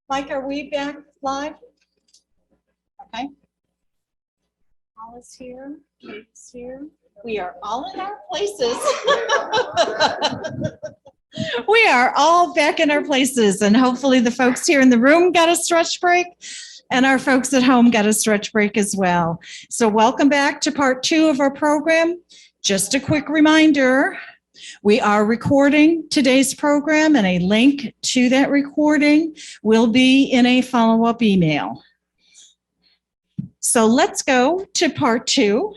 Mike, are we back live? Okay. Paul is here. Kate's here. We are all in our places. We are all back in our places, and hopefully the folks here in the room got a stretch break, and our folks at home got a stretch break as well. So welcome back to part 2 of our program. Just a quick reminder, we are recording today's program, and a link to that recording will be in a follow-up email. So let's go to part 2.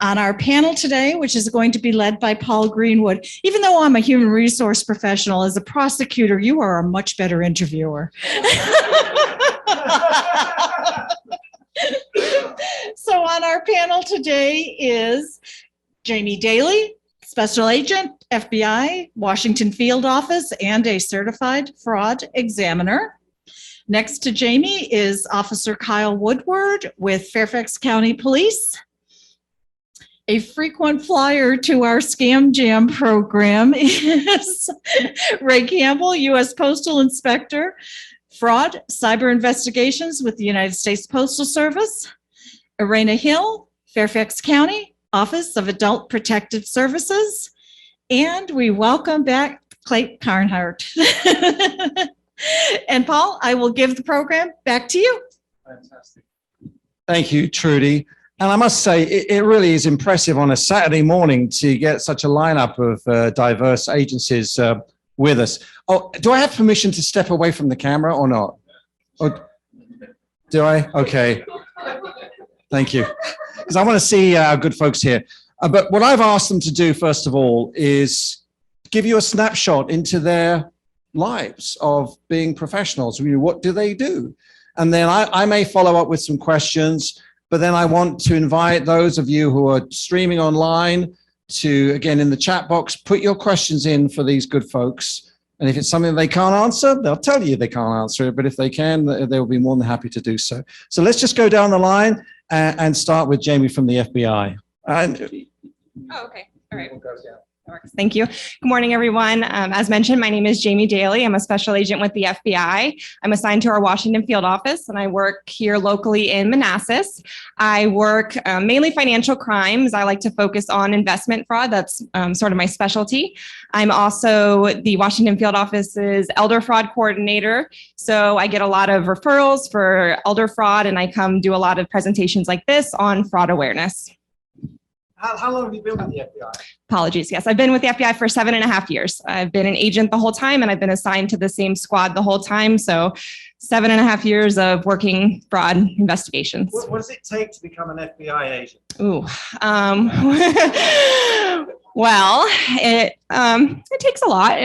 On our panel today, which is going to be led by Paul Greenwood. Even though I'm a human resource professional, as a prosecutor, you are a much better interviewer. So on our panel today is Jamie Daly, Special Agent, FBI, Washington Field Office, and a certified fraud examiner. Next to Jamie is Officer Kyle Woodward with Fairfax County Police. A frequent flyer to our Scam Jam program is Ray Campbell, U.S. Postal Inspector, Fraud, Cyber Investigations with the United States Postal Service. Eraina Hill, Fairfax County, Office of Adult Protective Services. And we welcome back Kleinert. And Paul, I will give the program back to you. Fantastic. Thank you, Trudy. And I must say, it really is impressive on a Saturday morning to get such a lineup of diverse agencies with us. Oh, do I have permission to step away from the camera or not? Or, do I? Okay. Thank you. Because I want to see our good folks here. But what I've asked them to do, first of all, is give you a snapshot into their lives of being professionals. What do they do? And then I may follow up with some questions. But then I want to invite those of you who are streaming online to, again, in the chat box, put your questions in for these good folks. And if it's something they can't answer, they'll tell you they can't answer it. But if they can, they'll be more than happy to do so. So let's just go down the line and start with Jamie from the FBI. Oh, okay. All right. Thank you. Good morning, everyone. As mentioned, my name is Jamie Daly. I'm a special agent with the FBI. I'm assigned to our Washington Field Office, and I work here locally in Manassas. I work mainly financial crimes. I like to focus on investment fraud. That's sort of my specialty. I'm also the Washington Field Office's elder fraud coordinator. So I get a lot of referrals for elder fraud, and I come do a lot of presentations like this on fraud awareness. How long have you been with the FBI? Apologies. Yes, I've been with the FBI for 7.5 years. I've been an agent the whole time, and I've been assigned to the same squad the whole time. So 7.5 years of working fraud investigations. What does it take to become an FBI agent? Ooh, well, it takes a lot.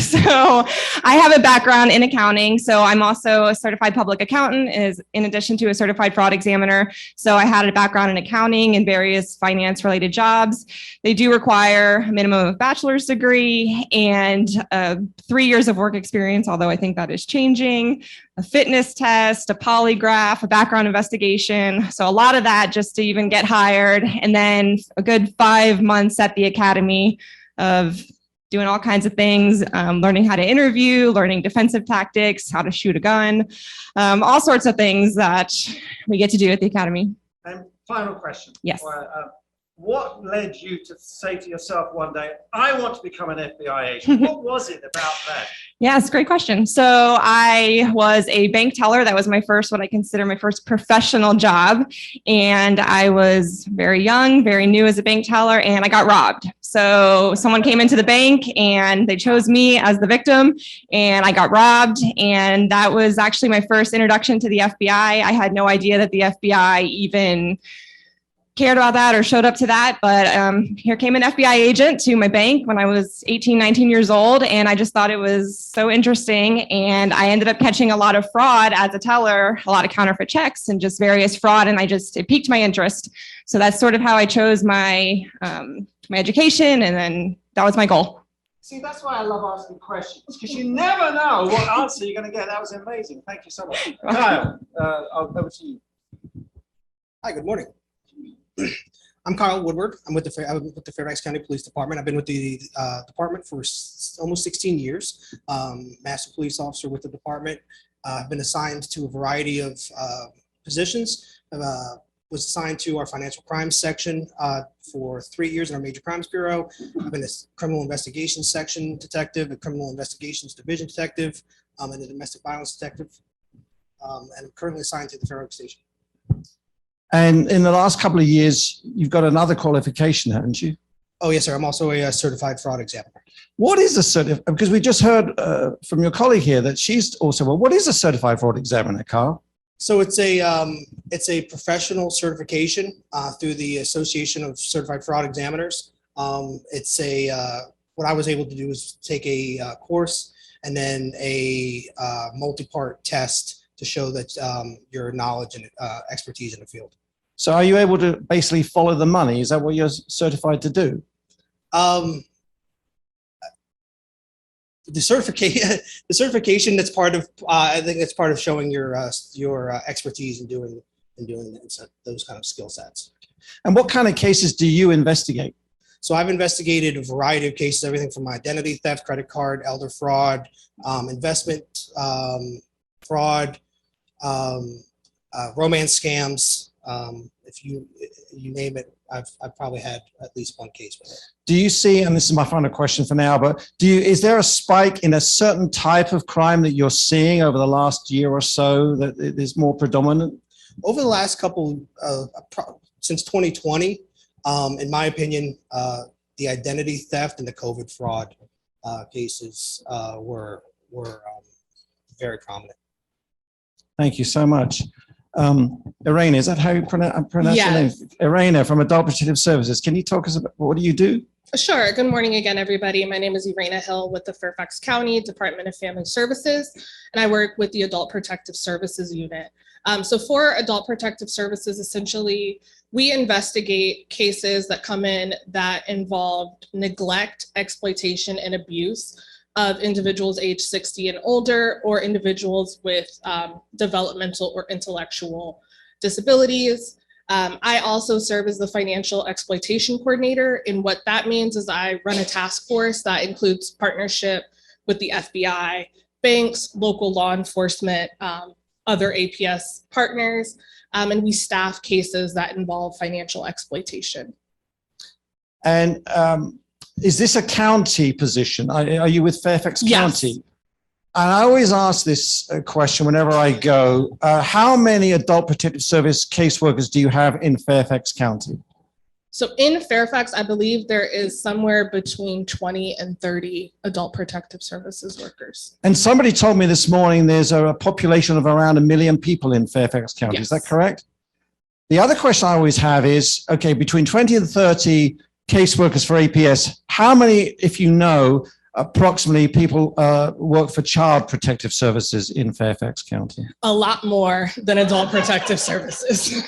So I have a background in accounting. So I'm also a certified public accountant, in addition to a certified fraud examiner. So I had a background in accounting and various finance related jobs. They do require a minimum of a bachelor's degree and 3 years of work experience, although I think that is changing, a fitness test, a polygraph, a background investigation. So a lot of that just to even get hired. And then a good 5 months at the academy of doing all kinds of things, learning how to interview, learning defensive tactics, how to shoot a gun, all sorts of things that we get to do at the academy. And final question. Yes. What led you to say to yourself one day, I want to become an FBI agent? What was it about that? Yes, great question. So I was a bank teller. That was my first, what I consider my first professional job. And I was very young, very new as a bank teller, and I got robbed. So someone came into the bank and they chose me as the victim, and I got robbed. And that was actually my first introduction to the FBI. I had no idea that the FBI even cared about that or showed up to that. But here came an FBI agent to my bank when I was 18, 19 years old. And I just thought it was so interesting. And I ended up catching a lot of fraud as a teller, a lot of counterfeit checks and just various fraud. And it piqued my interest. So that's sort of how I chose my education. And then that was my goal. See, that's why I love asking questions, because you never know what answer you're going to get. That was amazing. Thank you so much. Kyle, over to you. Hi, good morning. I'm Kyle Woodward. I'm with the Fairfax County Police Department. I've been with the department for almost 16 years. Master police officer with the department. I've been assigned to a variety of positions. Was assigned to our financial crimes section for 3 years in our Major Crimes Bureau. I've been a criminal investigations section detective, a criminal investigations division detective, and a domestic violence detective. And I'm currently assigned to the Fairfax station. And in the last couple of years, you've got another qualification, haven't you? Oh, yes, sir. I'm also a certified fraud examiner. What is a certified, because we just heard from your colleague here that she's also, well, what is a certified fraud examiner, Carl? So it's a professional certification through the Association of Certified Fraud Examiners. What I was able to do is take a course and then a multi-part test to show that your knowledge and expertise in the field. So are you able to basically follow the money? Is that what you're certified to do? The certification that's part of, I think that's part of showing your expertise in doing those kind of skill sets. And what kind of cases do you investigate? So I've investigated a variety of cases, everything from identity theft, credit card, elder fraud, investment fraud, romance scams. If you name it, I've probably had at least one case with it. Do you see, and this is my final question for now, but is there a spike in a certain type of crime that you're seeing over the last year or so that is more predominant? Over the last couple, since 2020, in my opinion, the identity theft and the COVID fraud cases were very prominent. Thank you so much. Eraina, is that how you pronounce your name? Eraina from Adult Protective Services. Can you talk us about what do you do? Sure. Good morning again, everybody. My name is Eraina Hill with the Fairfax County Department of Family Services, and I work with the Adult Protective Services Unit. So for Adult Protective Services, essentially, we investigate cases that come in that involved neglect, exploitation, and abuse of individuals age 60 and older, or individuals with developmental or intellectual disabilities. I also serve as the financial exploitation coordinator, and what that means is I run a task force that includes partnership with the FBI, banks, local law enforcement, other APS partners, and we staff cases that involve financial exploitation. And is this a county position? Are you with Fairfax County? Yes. And I always ask this question whenever I go, how many Adult Protective Service caseworkers do you have in Fairfax County? So in Fairfax, I believe there is somewhere between 20 and 30 Adult Protective Services workers. And somebody told me this morning there's a population of around 1 million people in Fairfax County. Yes. Is that correct? The other question I always have is, okay, between 20 and 30 caseworkers for APS, how many, if you know, approximately people work for Child Protective Services in Fairfax County? A lot more than Adult Protective Services.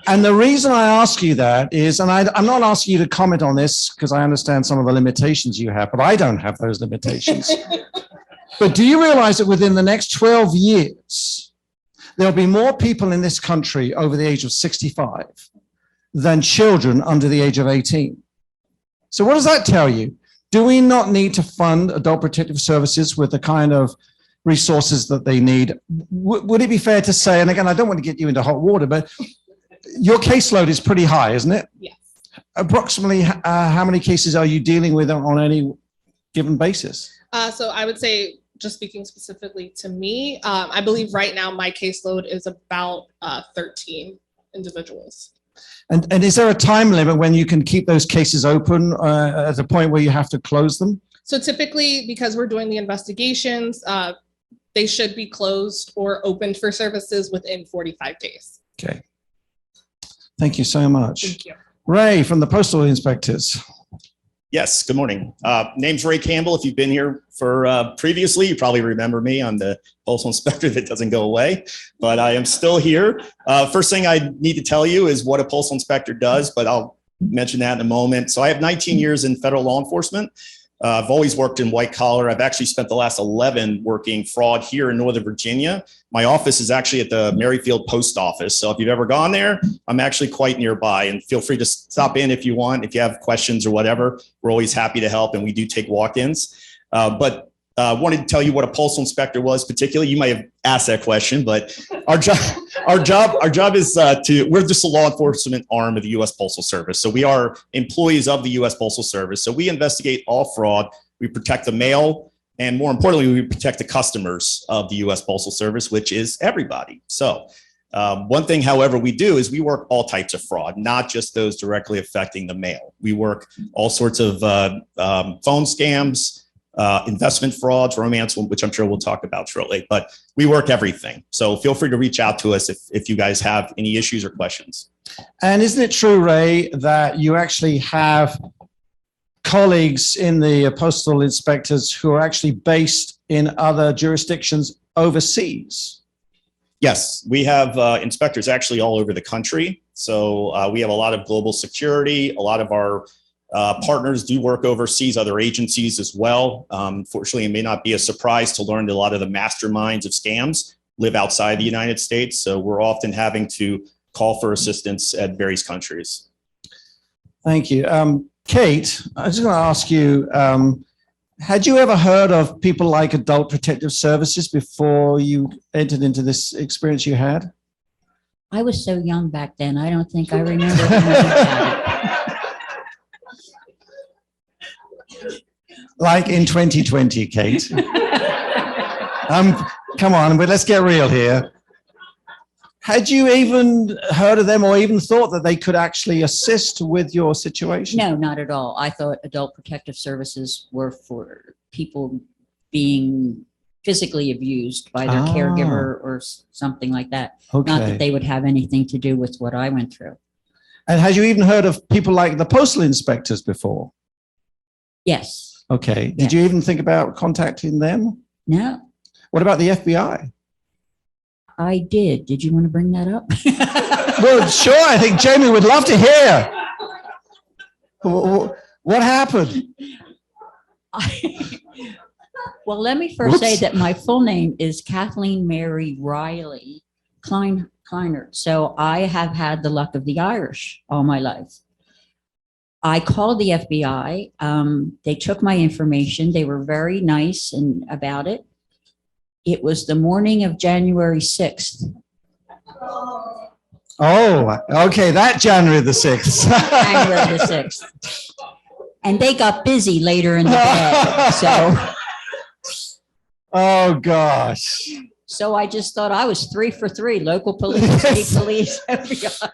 And the reason I ask you that is, and I'm not asking you to comment on this because I understand some of the limitations you have, but I don't have those limitations. But do you realize that within the next 12 years, there'll be more people in this country over the age of 65 than children under the age of 18? So what does that tell you? Do we not need to fund Adult Protective Services with the kind of resources that they need? Would it be fair to say, and again, I don't want to get you into hot water, but your caseload is pretty high, isn't it? Yes. Approximately how many cases are you dealing with on any given basis? So I would say, just speaking specifically to me, I believe right now my caseload is about 13 individuals. And is there a time limit when you can keep those cases open at a point where you have to close them? So typically, because we're doing the investigations, they should be closed or opened for services within 45 days. Okay. Thank you so much. Thank you. Ray from the Postal Inspectors. Yes, good morning. Name's Ray Campbell. If you've been here for previously, you probably remember me. I'm the postal inspector that doesn't go away, but I am still here. First thing I need to tell you is what a postal inspector does, but I'll mention that in a moment. So I have 19 years in federal law enforcement. I've always worked in white collar. I've actually spent the last 11 working fraud here in Northern Virginia. My office is actually at the Merrifield Post Office. So if you've ever gone there, I'm actually quite nearby, and feel free to stop in if you want. If you have questions or whatever, we're always happy to help, and we do take walk-ins. But I wanted to tell you what a postal inspector was particularly. You might have asked that question, but our job is we're just a law enforcement arm of the U.S. Postal Service. So we are employees of the U.S. Postal Service. So we investigate all fraud. We protect the mail, and more importantly, we protect the customers of the U.S. Postal Service, which is everybody. So one thing, however, we do is we work all types of fraud, not just those directly affecting the mail. We work all sorts of phone scams, investment frauds, romance, which I'm sure we'll talk about shortly, but we work everything. So feel free to reach out to us if you guys have any issues or questions. And isn't it true, Ray, that you actually have colleagues in the postal inspectors who are actually based in other jurisdictions overseas? Yes, we have inspectors actually all over the country. So we have a lot of global security. A lot of our partners do work overseas, other agencies as well. Fortunately, it may not be a surprise to learn that a lot of the masterminds of scams live outside the United States. So we're often having to call for assistance at various countries. Thank you. Kate, I was going to ask you, had you ever heard of people like Adult Protective Services before you entered into this experience you had? I was so young back then, I don't think I remember anything about it. Like in 2020, Kate. Come on, but let's get real here. Had you even heard of them or even thought that they could actually assist with your situation? No, not at all. I thought Adult Protective Services were for people being physically abused by their caregiver or something like that. Okay. Not that they would have anything to do with what I went through. And had you even heard of people like the postal inspectors before? Yes. Okay. Did you even think about contacting them? No, What about the FBI? I did. Did you want to bring that up? Well, sure. I think Jamie would love to hear. What happened? Well, let me first say that my full name is Kathleen Mary Riley Kleinert. So I have had the luck of the Irish all my life. I called the FBI. They took my information. They were very nice about it. It was the morning of January 6th. Oh, okay. That January the 6th. January the 6th. And they got busy later in the day. Oh, gosh. So I just thought I was 3 for 3, local police, state police, FBI.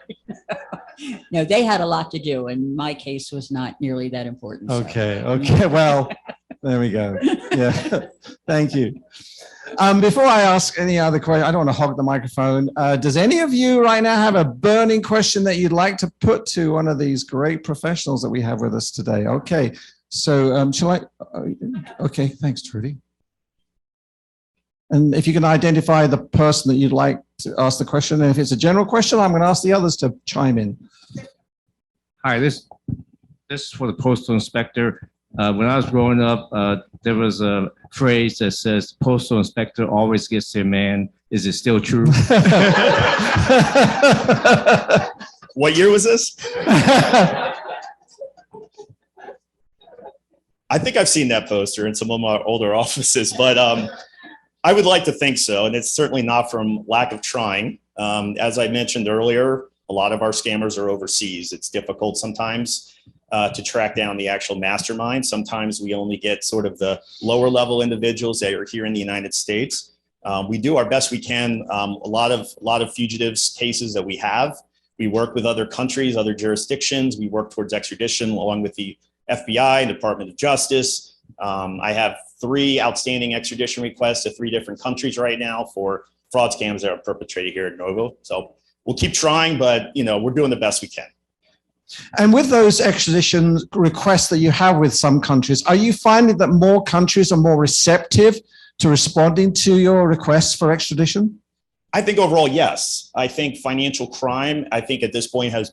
No, they had a lot to do, and my case was not nearly that important. So. Okay. Well, there we go. Yeah. Thank you. Before I ask any other question, I don't want to hog the microphone. Does any of you right now have a burning question that you'd like to put to one of these great professionals that we have with us today? Okay. So shall I? Okay. Thanks, Trudy. And if you can identify the person that you'd like to ask the question, and if it's a general question, I'm going to ask the others to chime in. Hi, this is for the postal inspector. When I was growing up, there was a phrase that says, "Postal inspector always gets their man." Is it still true? What year was this? I think I've seen that poster in some of my older offices, but I would like to think so. And it's certainly not from lack of trying. As I mentioned earlier, a lot of our scammers are overseas. It's difficult sometimes to track down the actual mastermind. Sometimes we only get sort of the lower level individuals that are here in the United States. We do our best we can. A lot of fugitives cases that we have, we work with other countries, other jurisdictions. We work towards extradition along with the FBI, Department of Justice. I have 3 outstanding extradition requests to 3 different countries right now for fraud scams that are perpetrated here at Novo. So we'll keep trying, but we're doing the best we can. And with those extradition requests that you have with some countries, are you finding that more countries are more receptive to responding to your requests for extradition? I think overall, yes. I think financial crime, at this point has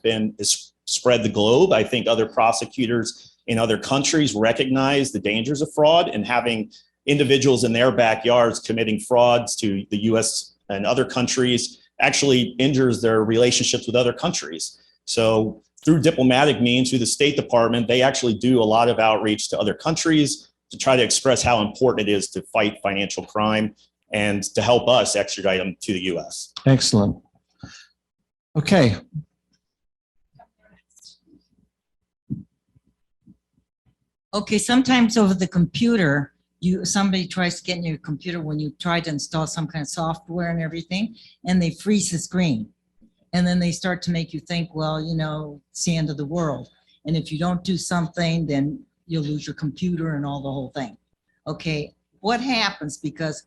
spread the globe. I think other prosecutors in other countries recognize the dangers of fraud, and having individuals in their backyards committing frauds to the US and other countries actually injures their relationships with other countries. So through diplomatic means, through the State Department, they actually do a lot of outreach to other countries to try to express how important it is to fight financial crime and to help us extradite them to the US. Excellent. Okay. Okay, sometimes over the computer, somebody tries to get in your computer when you try to install some kind of software and everything, and they freeze the screen. And then they start to make you think, well, you know, it's the end of the world. And if you don't do something, then you'll lose your computer and all the whole thing. Okay, what happens? Because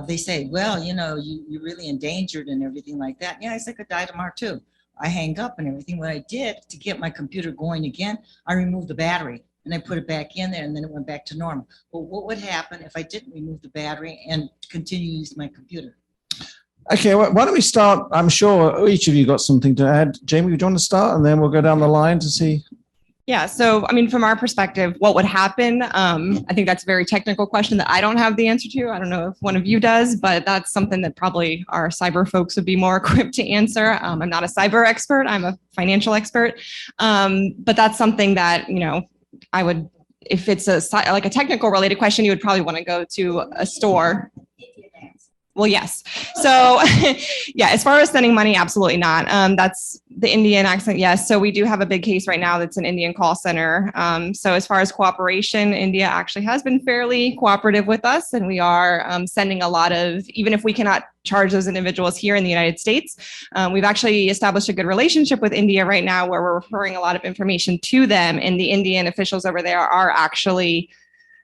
they say, well, you know, you're really endangered and everything like that. Yeah, I could die tomorrow too. I hang up and everything. What I did to get my computer going again, I removed the battery and I put it back in there, and then it went back to normal. But what would happen if I didn't remove the battery and continue to use my computer? Okay, well, why don't we start? I'm sure each of you got something to add. Jamie, would you want to start? And then we'll go down the line to see. Yeah. So, I mean, from our perspective, what would happen? I think that's a very technical question that I don't have the answer to. I don't know if one of you does, but that's something that probably our cyber folks would be more equipped to answer. I'm not a cyber expert. I'm a financial expert. But that's something that, you know, I would, if it's like a technical related question, you would probably want to go to a store. Well, yes. So yeah, as far as sending money, absolutely not. That's the Indian accent. Yes. So we do have a big case right now that's an Indian call center. So as far as cooperation, India actually has been fairly cooperative with us, and we are sending a lot of, even if we cannot charge those individuals here in the United States, we've actually established a good relationship with India right now where we're referring a lot of information to them, and the Indian officials over there are actually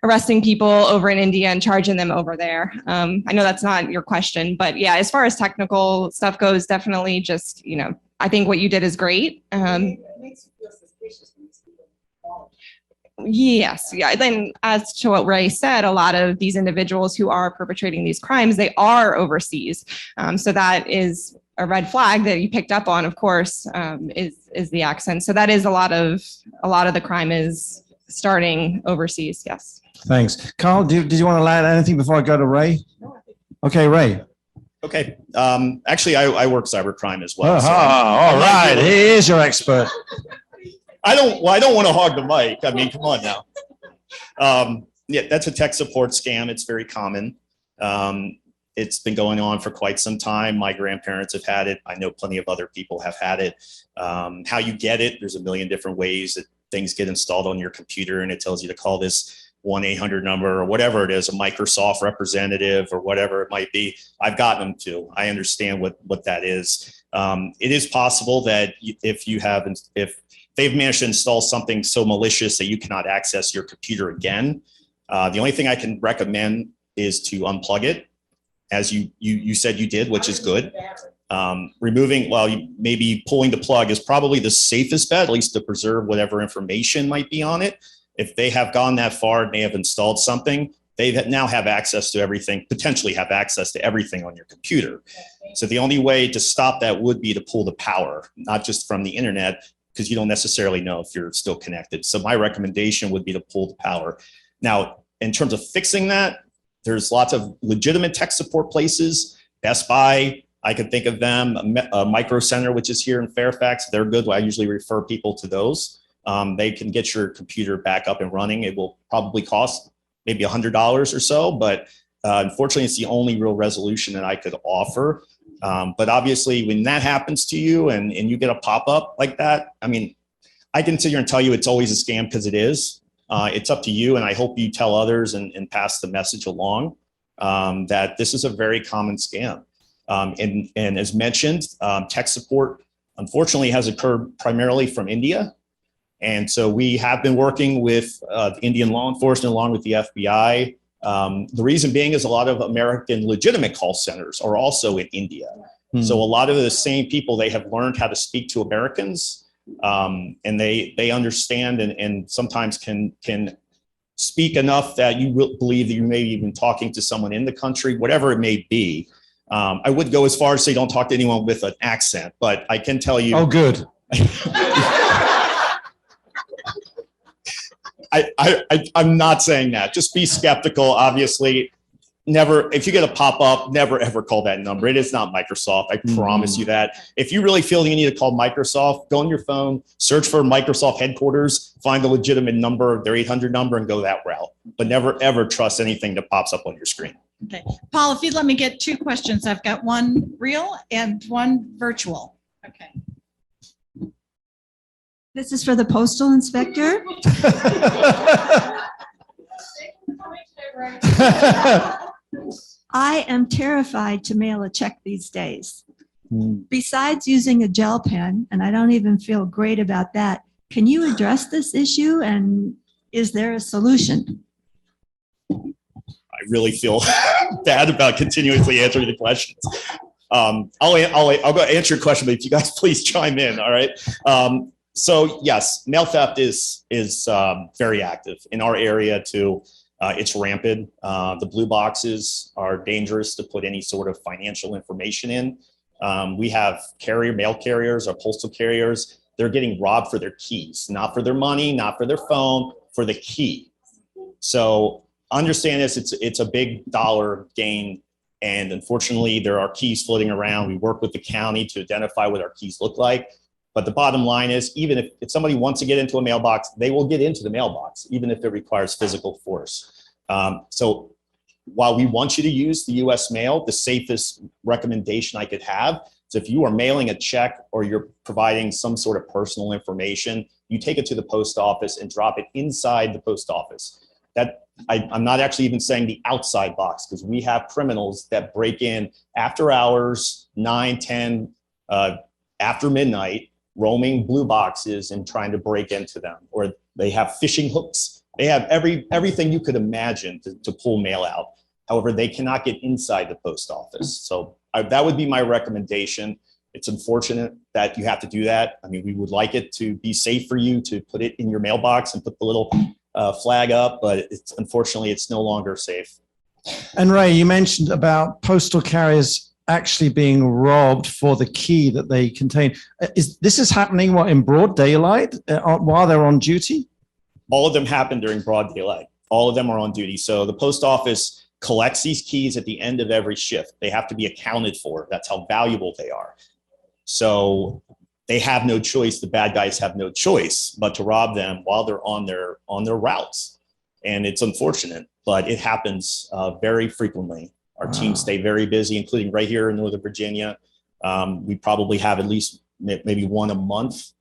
arresting people over in India and charging them over there. I know that's not your question, but yeah, as far as technical stuff goes, definitely just, you know, I think what you did is great. Yes, yeah. Then as to what Ray said, a lot of these individuals who are perpetrating these crimes, they are overseas. So that is a red flag that you picked up on, of course, is the accent. So that is a lot of the crime is starting overseas. Yes. Thanks. Carl, did you want to add anything before I go to Ray? Okay, Ray. Okay. Actually, I work cybercrime as well. All right. He is your expert. I don't want to hog the mic. I mean, come on now. Yeah, that's a tech support scam. It's very common. It's been going on for quite some time. My grandparents have had it. I know plenty of other people have had it. How you get it, there's a million different ways that things get installed on your computer, and it tells you to call this 1-800 number or whatever it is, a Microsoft representative or whatever it might be. I've gotten them to. I understand what that is. It is possible that if they've managed to install something so malicious that you cannot access your computer again, the only thing I can recommend is to unplug it, as you said you did, which is good. Maybe pulling the plug is probably the safest bet, at least to preserve whatever information might be on it. If they have gone that far and they have installed something, they now have access to everything, potentially have access to everything on your computer. So the only way to stop that would be to pull the power, not just from the internet, because you don't necessarily know if you're still connected. So my recommendation would be to pull the power. Now, in terms of fixing that, there's lots of legitimate tech support places. Best Buy, I can think of them. Micro Center, which is here in Fairfax, they're good. I usually refer people to those. They can get your computer back up and running. It will probably cost maybe $100 or so, but unfortunately, it's the only real resolution that I could offer. But obviously, when that happens to you and you get a pop-up like that, I mean, I can sit here and tell you it's always a scam, because it is. It's up to you, and I hope you tell others and pass the message along that this is a very common scam. And as mentioned, tech support, unfortunately, has occurred primarily from India. And so we have been working with the Indian law enforcement along with the FBI. The reason being is a lot of American legitimate call centers are also in India. So a lot of the same people, they have learned how to speak to Americans, and they understand and sometimes can speak enough that you will believe that you may be even talking to someone in the country, whatever it may be. I would go as far as say don't talk to anyone with an accent, but I can tell you. Oh, good. I'm not saying that. Just be skeptical. Obviously, never, if you get a pop-up, never ever call that number. It is not Microsoft. I promise you that. If you really feel you need to call Microsoft, go on your phone, search for Microsoft headquarters, find a legitimate number, their 800 number, and go that route. But never ever trust anything that pops up on your screen. Okay, Paul, if you'd let me get 2 questions. I've got one real and one virtual. Okay. This is for the postal inspector. I am terrified to mail a check these days. Besides using a gel pen, and I don't even feel great about that, can you address this issue and is there a solution? I really feel bad about continuously answering the questions. I'll go answer your question, but if you guys please chime in, all right? So yes, mail theft is very active in our area too. It's rampant. The blue boxes are dangerous to put any sort of financial information in. We have mail carriers or postal carriers. They're getting robbed for their keys, not for their money, not for their phone, for the key. So understand this, it's a big dollar gain. And unfortunately, there are keys floating around. We work with the county to identify what our keys look like. But the bottom line is, even if somebody wants to get into a mailbox, they will get into the mailbox, even if it requires physical force. So while we want you to use the US mail, the safest recommendation I could have is if you are mailing a check or you're providing some sort of personal information, you take it to the post office and drop it inside the post office. I'm not actually even saying the outside box, because we have criminals that break in after hours, 9, 10, after midnight, roaming blue boxes and trying to break into them. Or they have fishing hooks. They have everything you could imagine to pull mail out. However, they cannot get inside the post office. So that would be my recommendation. It's unfortunate that you have to do that. I mean, we would like it to be safe for you to put it in your mailbox and put the little flag up, but unfortunately, it's no longer safe. And Ray, you mentioned about postal carriers actually being robbed for the key that they contain. This is happening in broad daylight while they're on duty? All of them happen during broad daylight. All of them are on duty. So the post office collects these keys at the end of every shift. They have to be accounted for. That's how valuable they are. So they have no choice. The bad guys have no choice but to rob them while they're on their routes. And it's unfortunate, but it happens very frequently. Our teams stay very busy, including right here in Northern Virginia. We probably have at least maybe one a month.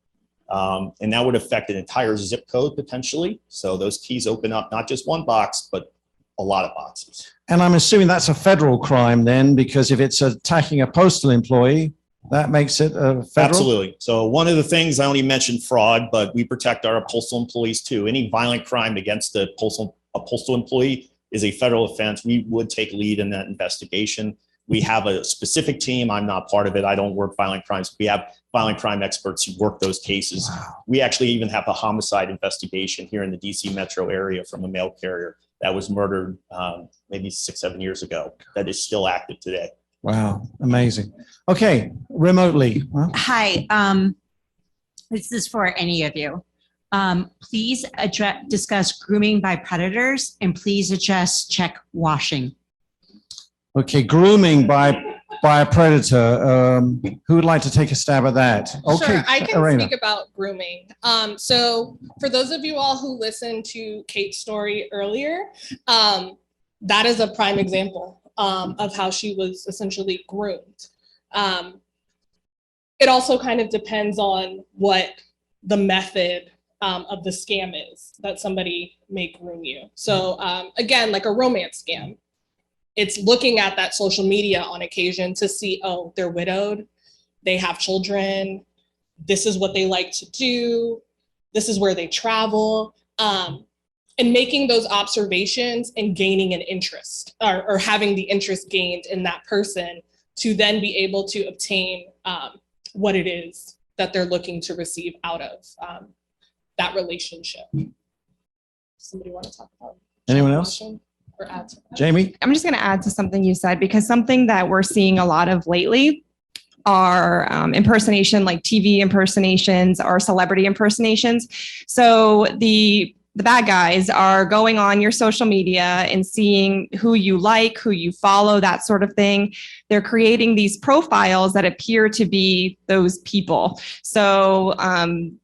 And that would affect an entire zip code potentially. So those keys open up not just one box, but a lot of boxes. And I'm assuming that's a federal crime then, because if it's attacking a postal employee, that makes it a federal? Absolutely. So one of the things, I only mentioned fraud, but we protect our postal employees too. Any violent crime against a postal employee is a federal offense. We would take lead in that investigation. We have a specific team. I'm not part of it. I don't work violent crimes. We have violent crime experts who work those cases. Wow. We actually even have a homicide investigation here in the DC metro area from a mail carrier that was murdered maybe 6-7 years ago that is still active today. Wow, amazing. Okay, remotely. Well, hi, this is for any of you. Please discuss grooming by predators, and please address check washing. Okay, grooming by a predator. Who would like to take a stab at that? Okay, sure, I can Eraina. speak about grooming. So for those of you all who listened to Kate's story earlier, that is a prime example of how she was essentially groomed. It also kind of depends on what the method of the scam is that somebody may groom you. So again, like a romance scam, it's looking at that social media on occasion to see, oh, they're widowed, they have children, this is what they like to do, this is where they travel. And making those observations and gaining an interest or having the interest gained in that person to then be able to obtain what it is that they're looking to receive out of that relationship. Somebody want to talk about anyone else? Or add to that? Jamie? I'm just going to add to something you said, because something that we're seeing a lot of lately are impersonation, like TV impersonations or celebrity impersonations. So the the bad guys are going on your social media and seeing who you like, who you follow, that sort of thing. They're creating these profiles that appear to be those people. So,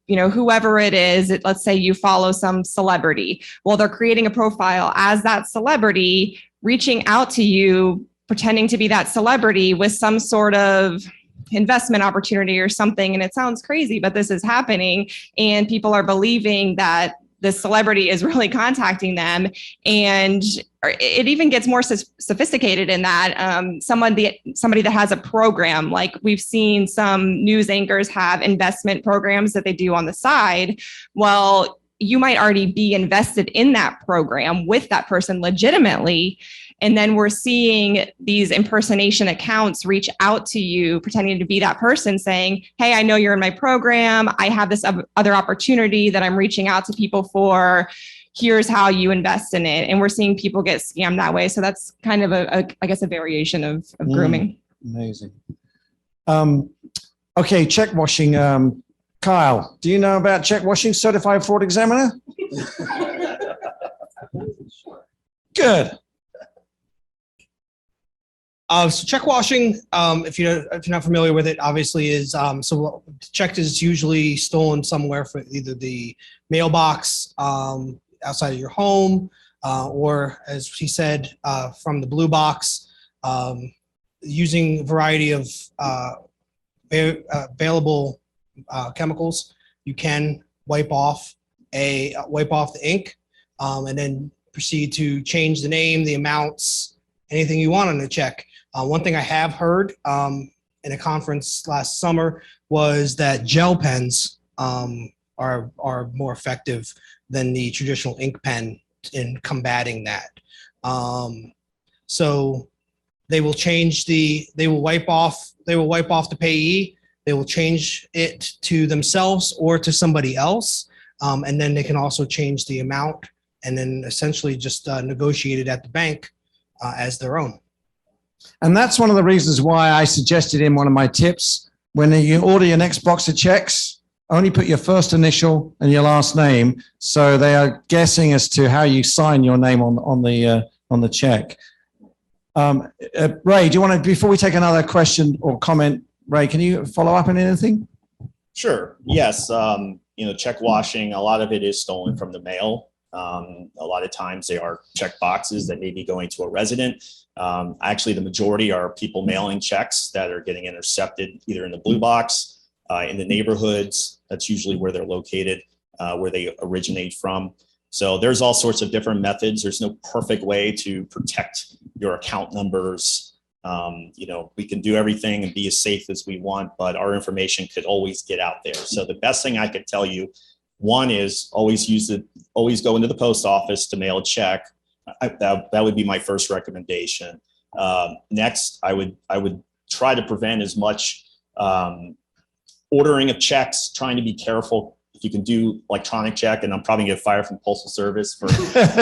whoever it is, let's say you follow some celebrity. Well, they're creating a profile as that celebrity, reaching out to you, pretending to be that celebrity with some sort of investment opportunity or something. And it sounds crazy, but this is happening. And people are believing that the celebrity is really contacting them. And it even gets more sophisticated in that somebody that has a program, like we've seen some news anchors have investment programs that they do on the side. Well, you might already be invested in that program with that person legitimately. And then we're seeing these impersonation accounts reach out to you, pretending to be that person saying, hey, I know you're in my program. I have this other opportunity that I'm reaching out to people for. Here's how you invest in it. And we're seeing people get scammed that way. So that's kind of I guess a variation of grooming. Amazing. Okay, check washing. Kyle, do you know about check washing, certified fraud examiner? Good. So check washing, if you're not familiar with it, obviously is so check is usually stolen somewhere from either the mailbox outside of your home, or as he said, from the blue box, using a variety of available chemicals. You can wipe off the ink, and then proceed to change the name, the amounts, anything you want on the check. One thing I have heard in a conference last summer was that gel pens are more effective than the traditional ink pen in combating that. So they will wipe off the payee. They will change it to themselves or to somebody else, and then they can also change the amount and then essentially just negotiate it at the bank as their own. And that's one of the reasons why I suggested in one of my tips, when you order your next box of checks, only put your first initial and your last name, so they are guessing as to how you sign your name on the check. Ray, do you want to, before we take another question or comment, Ray, can you follow up on anything? Sure. Yes. Check washing, a lot of it is stolen from the mail. A lot of times they are check boxes that may be going to a resident. Actually, the majority are people mailing checks that are getting intercepted either in the blue box, in the neighborhoods. That's usually where they're located, where they originate from. So there's all sorts of different methods. There's no perfect way to protect your account numbers. We can do everything and be as safe as we want, but our information could always get out there. So the best thing I could tell you, one is always go into the post office to mail a check. That would be my first recommendation. Next, I would try to prevent as much ordering of checks, trying to be careful. If you can do electronic check, and I'm probably gonna get fired from Postal Service for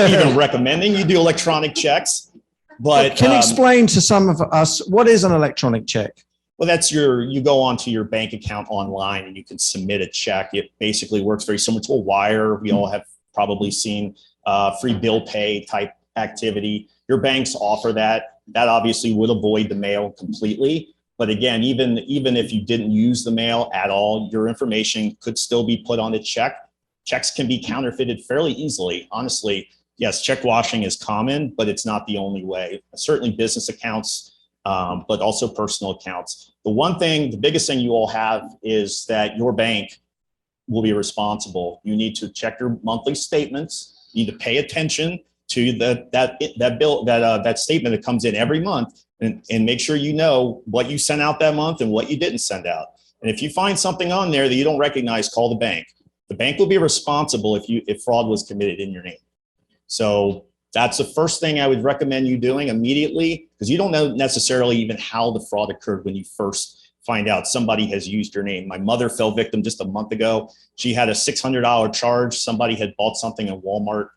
even recommending you do electronic checks. But can you explain to some of us, what is an electronic check? Well, you go onto your bank account online and you can submit a check. It basically works very similar to a wire. We all have probably seen free bill pay type activity. Your banks offer that. That obviously would avoid the mail completely. But again, even if you didn't use the mail at all, your information could still be put on a check. Checks can be counterfeited fairly easily. Honestly, yes, check washing is common, but it's not the only way. Certainly business accounts, but also personal accounts. The biggest thing you all have is that your bank will be responsible. You need to check your monthly statements. You need to pay attention to that statement that comes in every month, and make sure you know what you sent out that month and what you didn't send out. And if you find something on there that you don't recognize, call the bank. The bank will be responsible if fraud was committed in your name. So that's the first thing I would recommend you doing immediately, because you don't know necessarily even how the fraud occurred when you first find out somebody has used your name. My mother fell victim just a month ago. She had a $600 charge. Somebody had bought something in Walmart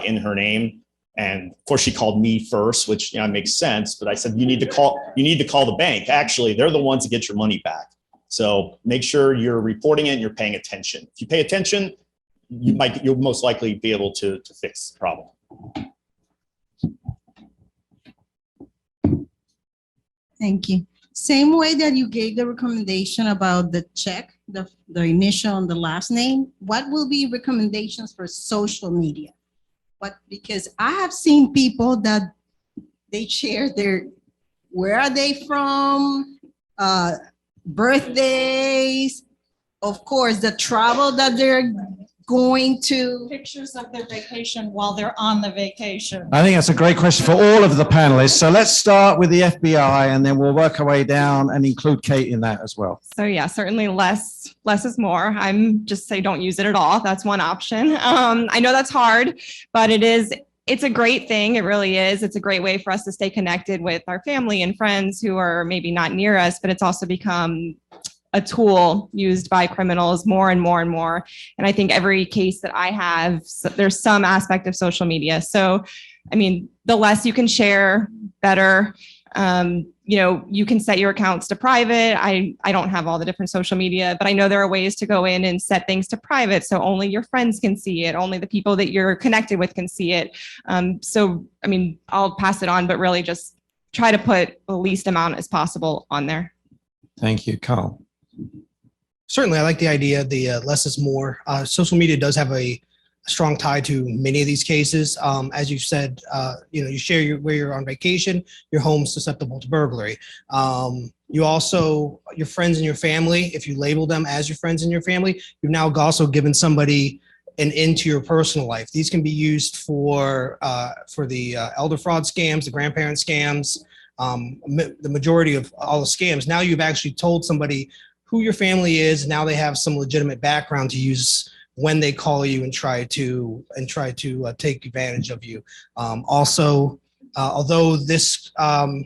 in her name. And of course she called me first, which makes sense. But I said, you need to call the bank. Actually, they're the ones that get your money back. So make sure you're reporting it and you're paying attention. If you pay attention, you'll most likely be able to fix the problem. Thank you. Same way that you gave the recommendation about the check, the initial and the last name, what will be recommendations for social media? Because I have seen people that they share where are they from, birthdays, of course, the travel that they're going to. Pictures of their vacation while they're on the vacation. I think that's a great question for all of the panelists. So let's start with the FBI and then we'll work our way down and include Kate in that as well. So yeah, certainly less is more. I'm just say don't use it at all. That's one option. I know that's hard, but it's a great thing. It really is. It's a great way for us to stay connected with our family and friends who are maybe not near us, but it's also become a tool used by criminals more and more and more. And I think every case that I have, there's some aspect of social media. So, I mean, the less you can share, better. You can set your accounts to private. I don't have all the different social media, but I know there are ways to go in and set things to private. So only your friends can see it. Only the people that you're connected with can see it. So, I mean, I'll pass it on, but really just try to put the least amount as possible on there. Thank you, Carl. Certainly, I like the idea, the less is more. Social media does have a strong tie to many of these cases. As you said, you share where you're on vacation, your home's susceptible to burglary. You also, your friends and your family, if you label them as your friends and your family, you've now also given somebody an into your personal life. These can be used for the elder fraud scams, the grandparent scams, the majority of all the scams. Now you've actually told somebody who your family is. Now they have some legitimate background to use when they call you and try to take advantage of you. Also, although this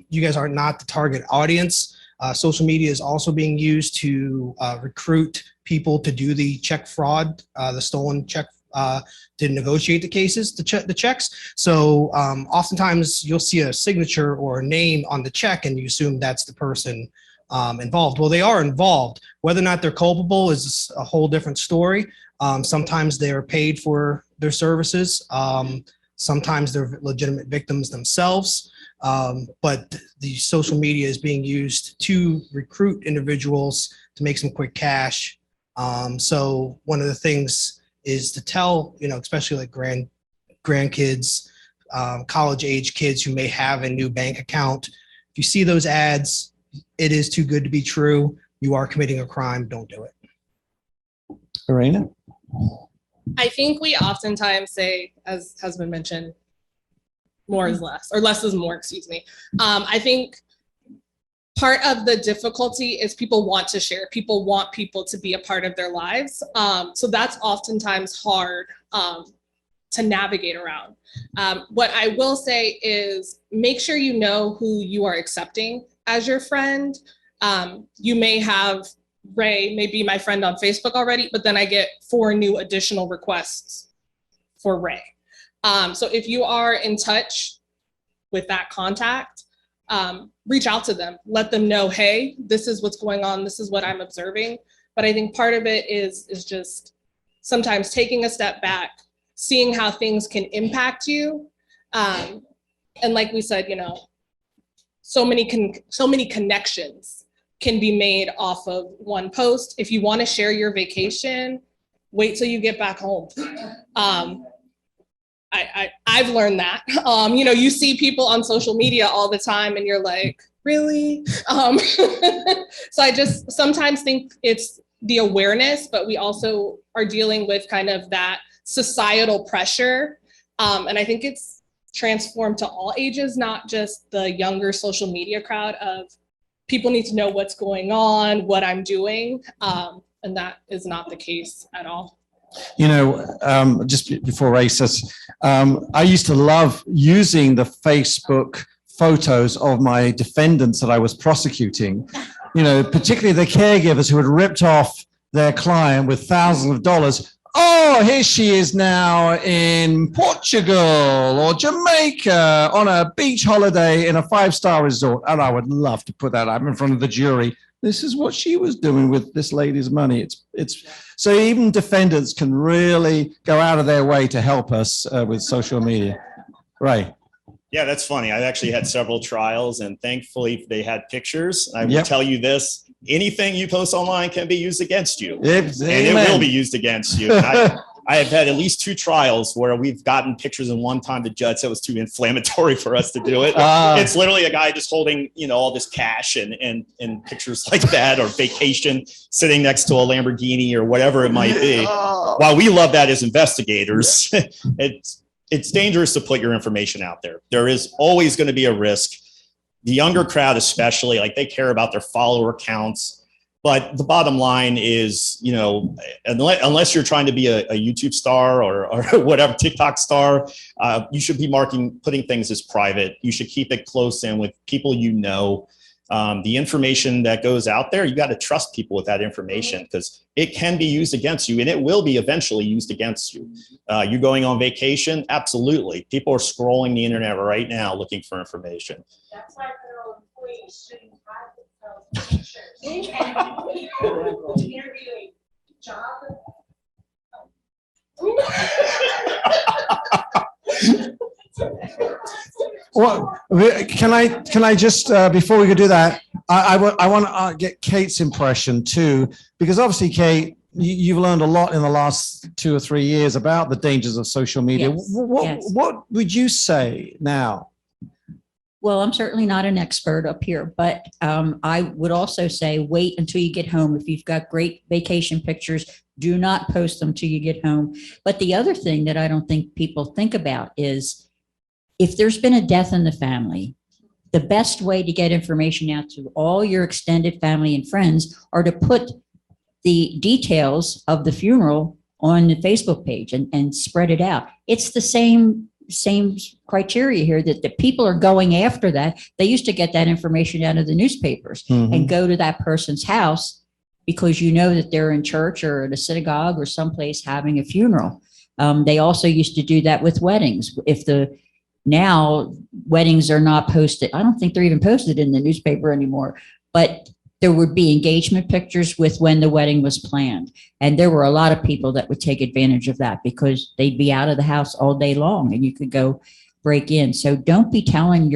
you guys are not the target audience, social media is also being used to recruit people to do the check fraud, the stolen check, to negotiate the cases, the checks. So oftentimes you'll see a signature or a name on the check and you assume that's the person involved. Well, they are involved. Whether or not they're culpable is a whole different story. Sometimes they're paid for their services. Sometimes they're legitimate victims themselves. But the social media is being used to recruit individuals to make some quick cash. So one of the things is to tell, especially like grandkids, college age kids who may have a new bank account. If you see those ads, it is too good to be true. You are committing a crime. Don't do it. Eraina? I think we oftentimes say, as has been mentioned, more is less, or less is more, excuse me. I think part of the difficulty is people want to share. People want people to be a part of their lives. So that's oftentimes hard to navigate around. What I will say is make sure you know who you are accepting as your friend. You may have Ray may be my friend on Facebook already, but then I get 4 new additional requests for Ray. So if you are in touch with that contact, reach out to them, let them know, hey, this is what's going on. This is what I'm observing. But I think part of it is just sometimes taking a step back, seeing how things can impact you. And like we said, so many connections can be made off of one post. If you want to share your vacation, wait till you get back home. I've learned that. You see people on social media all the time and you're like, really? So I just sometimes think it's the awareness, but we also are dealing with kind of that societal pressure. And I think it's transformed to all ages, not just the younger social media crowd of people need to know what's going on, what I'm doing. And that is not the case at all. Just before Ray says, I used to love using the Facebook photos of my defendants that I was prosecuting, particularly the caregivers who had ripped off their client with thousands of dollars. Oh, here she is now in Portugal or Jamaica on a beach holiday in a 5-star resort. And I would love to put that up in front of the jury this is what she was doing with this lady's money. It's so even defendants can really go out of their way to help us with social media. Right. Yeah, that's funny. I actually had several trials, and thankfully they had pictures. I will Yep. tell you this, anything you post online can be used against you. Yep. And it will be used against you. And I have had at least 2 trials where we've gotten pictures, and one time the judge said it was too inflammatory for us to do it. It's literally a guy just holding, all this cash and pictures like that, or vacation sitting next to a Lamborghini or whatever it might be. While we love that as investigators, it's dangerous to put your information out there. There is always going to be a risk. The younger crowd, especially, like, they care about their follower counts. But the bottom line is, unless you're trying to be a YouTube star or whatever, TikTok star, you should be putting things as private. You should keep it close in with people you know. The information that goes out there, you got to trust people with that information, because it can be used against you, and it will be eventually used against you. You going on vacation? Absolutely. People are scrolling the internet right now looking for information. That's why federal employees shouldn't hide themselves and interviewing job. Well, can I just before we could do that, I want to get Kate's impression too, because obviously, Kate, you've learned a lot in the last 2 or 3 years about the dangers of social media. Yes, yes. What would you say now? Well, I'm certainly not an expert up here, but I would also say wait until you get home. If you've got great vacation pictures, do not post them till you get home. But the other thing that I don't think people think about is, if there's been a death in the family, the best way to get information out to all your extended family and friends are to put the details of the funeral on the Facebook page and spread it out. It's the same criteria here, that the people are going after that. They used to get that information out of the newspapers and go to that person's house because you know that they're in church or at a synagogue or someplace having a funeral. They also used to do that with weddings. Now weddings are not posted. I don't think they're even posted in the newspaper anymore, but there would be engagement pictures with when the wedding was planned. And there were a lot of people that would take advantage of that because they'd be out of the house all day long and you could go break in. So don't be airing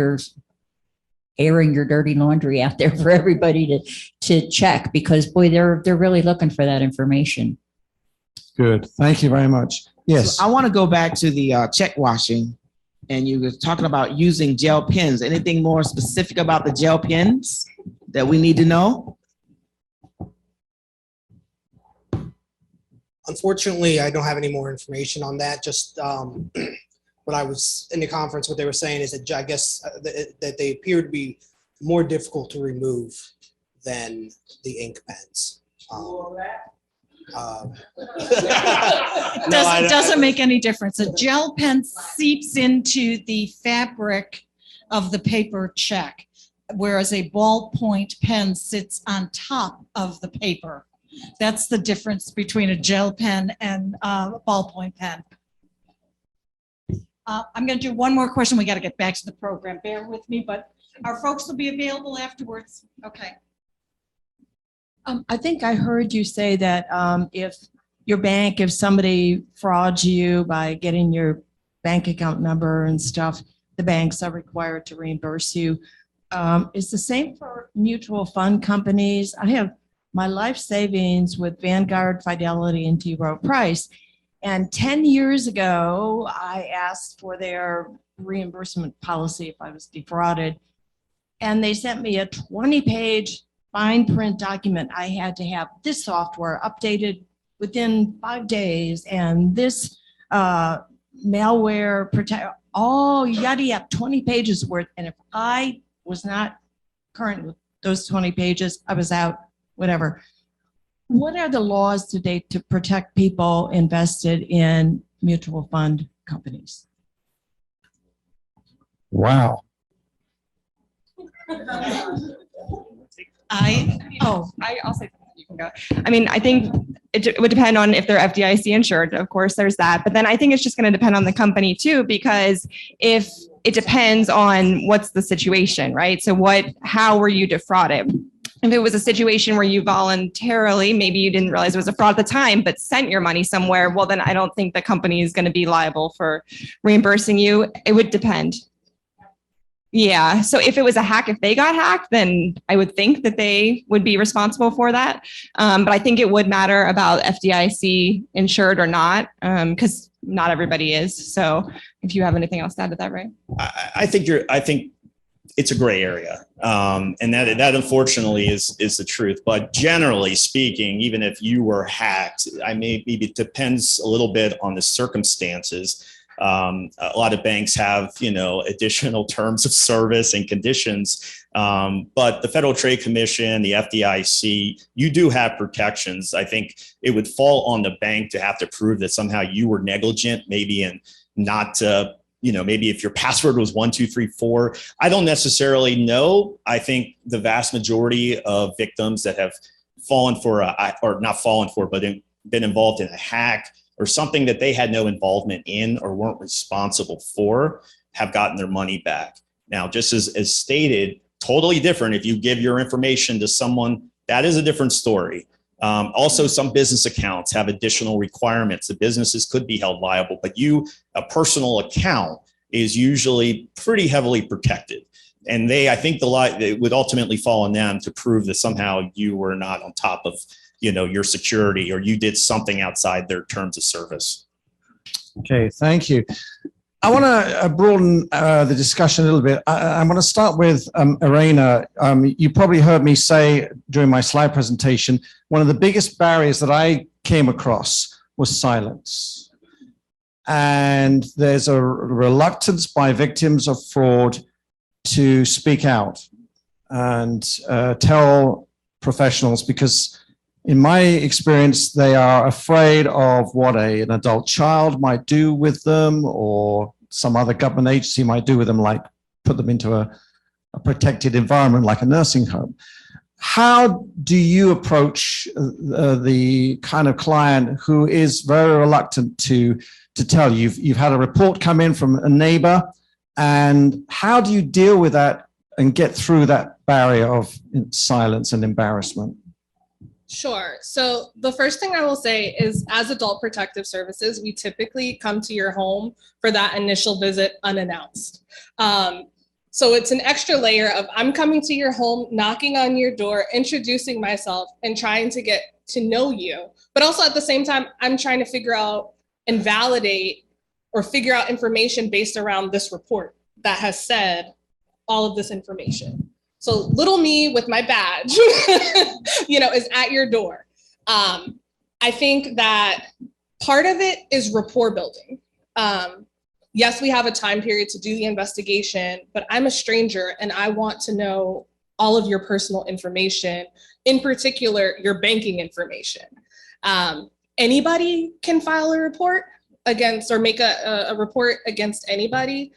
your dirty laundry out there for everybody to check, because boy, they're really looking for that information. Good. Thank you very much. Yes. So I want to go back to the check washing. And you were talking about using gel pens. Anything more specific about the gel pens that we need to know? Unfortunately, I don't have any more information on that. Just when I was in the conference, what they were saying is that I guess that they appear to be more difficult to remove than the ink pens. Doesn't make any difference. A gel pen seeps into the fabric of the paper check, whereas a ballpoint pen sits on top of the paper. That's the difference between a gel pen and a ballpoint pen. I'm going to do one more question. We got to get back to the program. Bear with me, but our folks will be available afterwards. Okay. I think I heard you say that if somebody frauds you by getting your bank account number and stuff, the banks are required to reimburse you. It's the same for mutual fund companies. I have my life savings with Vanguard, Fidelity, and T. Rowe Price. And 10 years ago, I asked for their reimbursement policy if I was defrauded. And they sent me a 20-page fine print document. I had to have this software updated within 5 days, and this malware protect, yada yada, 20 pages worth. And if I was not current with those 20 pages, I was out, whatever. What are the laws today to protect people invested in mutual fund companies? Wow. I'll say you can go. I mean, I think it would depend on if they're FDIC insured. Of course, there's that. But then I think it's just going to depend on the company too, because if it depends on what's the situation, right? So how were you defrauded? If it was a situation where you voluntarily, maybe you didn't realize it was a fraud at the time, but sent your money somewhere, well, then I don't think the company is going to be liable for reimbursing you. It would depend. Yeah. So if it was a hack, if they got hacked, then I would think that they would be responsible for that. But I think it would matter about FDIC insured or not, because not everybody is. So if you have anything else to add to that, Ray? I think it's a gray area. And that unfortunately is the truth. But generally speaking, even if you were hacked, maybe it depends a little bit on the circumstances. A lot of banks have, additional terms of service and conditions. But the Federal Trade Commission, the FDIC, you do have protections. I think it would fall on the bank to have to prove that somehow you were negligent, maybe in not maybe if your password was 1234, I don't necessarily know. I think the vast majority of victims that have fallen for or not fallen for, but been involved in a hack or something that they had no involvement in or weren't responsible for have gotten their money back. Now, just as stated, totally different. If you give your information to someone, that is a different story. Also, some business accounts have additional requirements. The businesses could be held liable, but a personal account is usually pretty heavily protected. And I think it would ultimately fall on them to prove that somehow you were not on top of, your security, or you did something outside their terms of service. Okay, thank you. I want to broaden the discussion a little bit. I'm going to start with Eraina. You probably heard me say during my slide presentation, one of the biggest barriers that I came across was silence. And there's a reluctance by victims of fraud to speak out and tell professionals, because in my experience, they are afraid of what an adult child might do with them, or some other government agency might do with them, like put them into a protected environment like a nursing home. How do you approach the kind of client who is very reluctant to tell you? You've had a report come in from a neighbor, and how do you deal with that and get through that barrier of silence and embarrassment? Sure. So the first thing I will say is, as Adult Protective Services, we typically come to your home for that initial visit unannounced. So it's an extra layer of, I'm coming to your home, knocking on your door, introducing myself, and trying to get to know you. But also at the same time, I'm trying to figure out and validate or figure out information based around this report that has said all of this information. So little me with my badge, is at your door. I think that part of it is rapport building. Yes, we have a time period to do the investigation, but I'm a stranger and I want to know all of your personal information, in particular, your banking information. Anybody can file a report against or make a report against anybody.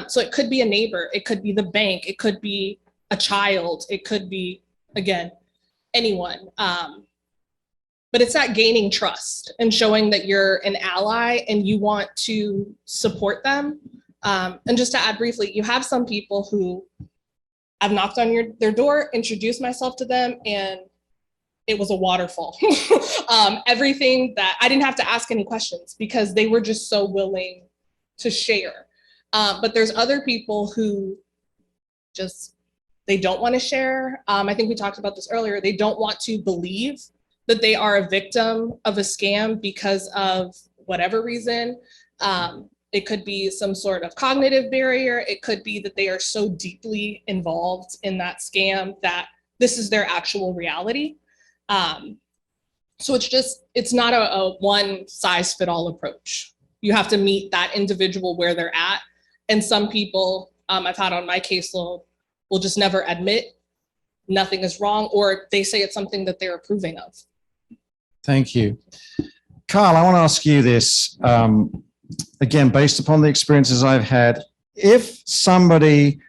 So it could be a neighbor, it could be the bank, it could be a child, it could be, again, anyone. But it's that gaining trust and showing that you're an ally and you want to support them. And just to add briefly, you have some people who I've knocked on their door, introduced myself to them, and it was a waterfall. Everything that I didn't have to ask any questions because they were just so willing to share. But there's other people who they don't want to share. I think we talked about this earlier. They don't want to believe that they are a victim of a scam because of whatever reason. It could be some sort of cognitive barrier. It could be that they are so deeply involved in that scam that this is their actual reality. So it's not a one size fit all approach. You have to meet that individual where they're at. And some people I've had on my caseload will just never admit nothing is wrong, or they say it's something that they're approving of. Thank you. Carl, I want to ask you this, again, based upon the experiences I've had. If somebody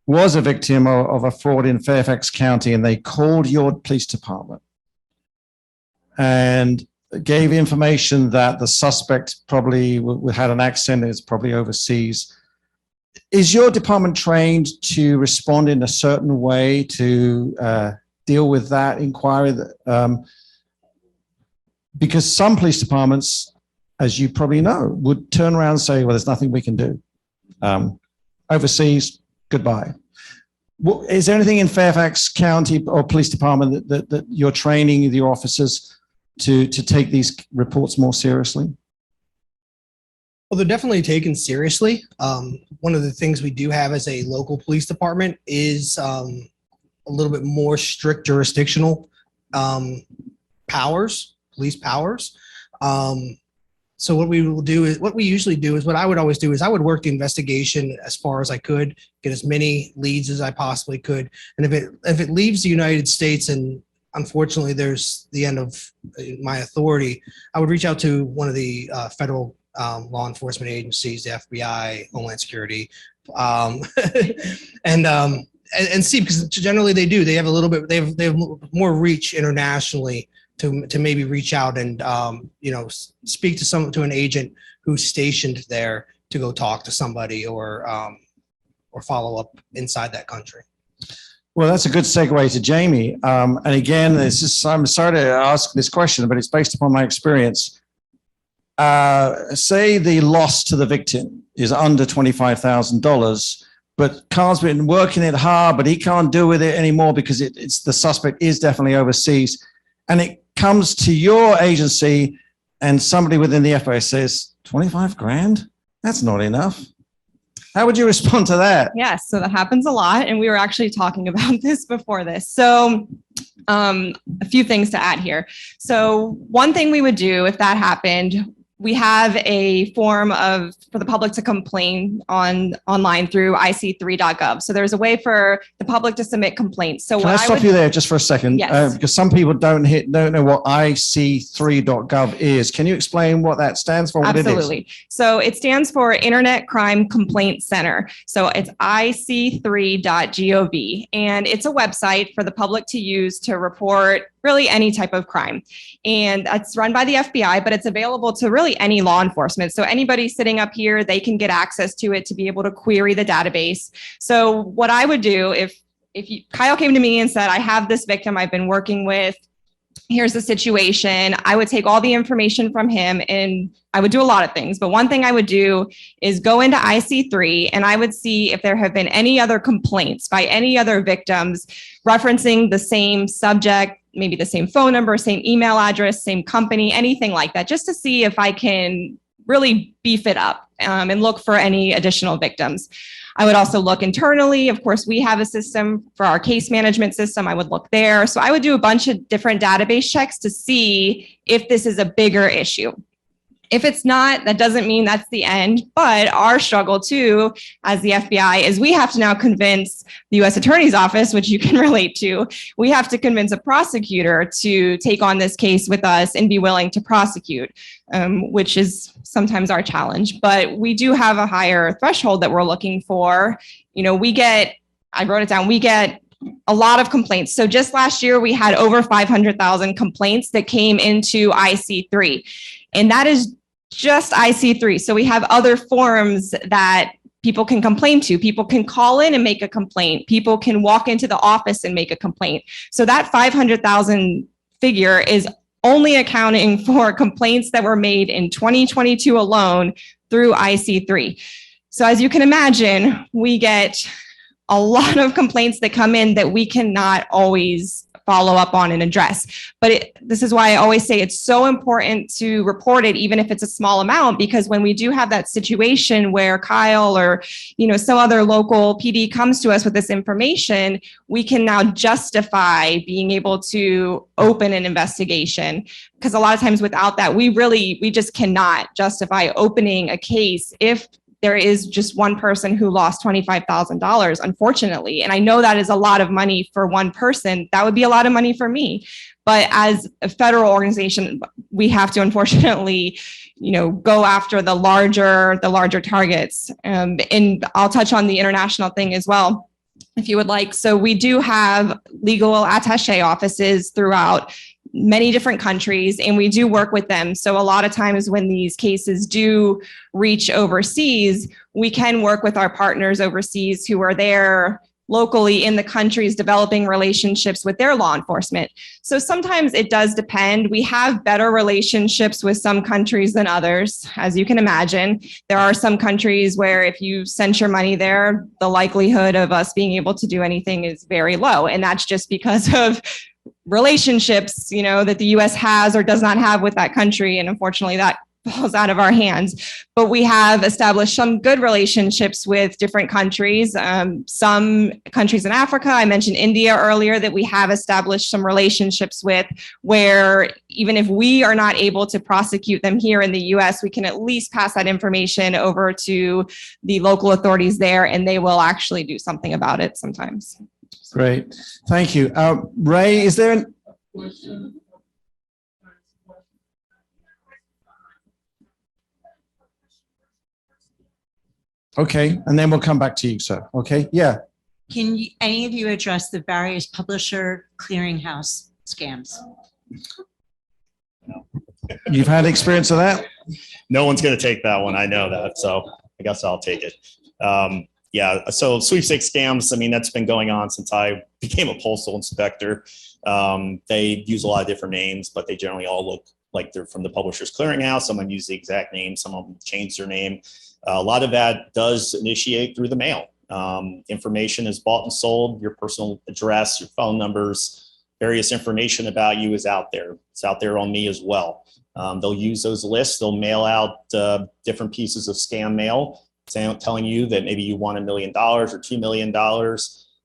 was a victim of a fraud in Fairfax County and they called your police department and gave information that the suspect probably had an accent, is probably overseas, is your department trained to respond in a certain way to deal with that inquiry? Because some police departments, as you probably know, would turn around and say, well, there's nothing we can do. Overseas, goodbye. Is there anything in Fairfax County or police department that you're training your officers to take these reports more seriously? Well, they're definitely taken seriously. One of the things we do have as a local police department is a little bit more strict jurisdictional powers, police powers. So what we will do is, what we usually do is, what I would always do is I would work the investigation as far as I could, get as many leads as I possibly could. And if it leaves the United States and unfortunately there's the end of my authority, I would reach out to one of the federal law enforcement agencies, the FBI, Homeland Security, and see, because generally they do. They have a little bit. They have more reach internationally to maybe reach out and speak to an agent who's stationed there to go talk to somebody or follow up inside that country. Well, that's a good segue to Jamie. And again, I'm sorry to ask this question, but it's based upon my experience. Say the loss to the victim is under $25,000, but Carl's been working it hard, but he can't do with it anymore because it's the suspect is definitely overseas. And it comes to your agency and somebody within the FBI says, 25 grand? That's not enough. How would you respond to that? Yes, so that happens a lot. And we were actually talking about this before this. So a few things to add here. So one thing we would do if that happened, we have a form for the public to complain online through ic3.gov. So there's a way for the public to submit complaints. So Can I stop you there just for a second? Yes. Because some people don't know what ic3.gov is. Can you explain what that stands for? Absolutely. So it stands for Internet Crime Complaint Center. So it's ic3.gov, and it's a website for the public to use to report really any type of crime. And it's run by the FBI, but it's available to really any law enforcement. So anybody sitting up here, they can get access to it to be able to query the database. So what I would do if Kyle came to me and said, I have this victim I've been working with, here's the situation, I would take all the information from him and I would do a lot of things. But one thing I would do is go into IC3 and I would see if there have been any other complaints by any other victims referencing the same subject, maybe the same phone number, same email address, same company, anything like that, just to see if I can really beef it up and look for any additional victims. I would also look internally. Of course, we have a system for our case management system. I would look there. So I would do a bunch of different database checks to see if this is a bigger issue. If it's not, that doesn't mean that's the end. But our struggle too, as the FBI, is we have to now convince the U.S. Attorney's Office, which you can relate to, we have to convince a prosecutor to take on this case with us and be willing to prosecute, which is sometimes our challenge. But we do have a higher threshold that we're looking for. I wrote it down, we get a lot of complaints. So just last year, we had over 500,000 complaints that came into IC3. And that is just IC3. So we have other forms that people can complain to. People can call in and make a complaint. People can walk into the office and make a complaint. So that 500,000 figure is only accounting for complaints that were made in 2022 alone through IC3. So as you can imagine, we get a lot of complaints that come in that we cannot always follow up on and address. But this is why I always say it's so important to report it, even if it's a small amount, because when we do have that situation where Kyle or, some other local PD comes to us with this information, we can now justify being able to open an investigation. Because a lot of times without that, we just cannot justify opening a case if there is just one person who lost $25,000, unfortunately. And I know that is a lot of money for one person. That would be a lot of money for me. But as a federal organization, we have to unfortunately, go after the larger targets. And I'll touch on the international thing as well, if you would like. So we do have legal attaché offices throughout many different countries, and we do work with them. So a lot of times when these cases do reach overseas, we can work with our partners overseas who are there locally in the countries developing relationships with their law enforcement. So sometimes it does depend. We have better relationships with some countries than others, as you can imagine. There are some countries where if you sent your money there, the likelihood of us being able to do anything is very low. And that's just because of relationships, that the US has or does not have with that country. And unfortunately, that falls out of our hands. But we have established some good relationships with different countries. Some countries in Africa, I mentioned India earlier, that we have established some relationships with, where even if we are not able to prosecute them here in the US, we can at least pass that information over to the local authorities there, and they will actually do something about it sometimes. Great. Thank you. Ray, is there an... Okay, and then we'll come back to you, sir. Okay, yeah. Can you, any of you address the various publisher clearinghouse scams? You've had experience of that? No one's going to take that one. I know that. So I guess I'll take it. Yeah. So sweepstakes scams, I mean, that's been going on since I became a postal inspector. They use a lot of different names, but they generally all look like they're from the Publishers Clearinghouse. Someone use the exact name. Some of them change their name. A lot of that does initiate through the mail. Information is bought and sold. Your personal address, your phone numbers, various information about you is out there. It's out there on me as well. They'll use those lists. They'll mail out different pieces of scam mail telling you that maybe you won $1 million or $2 million.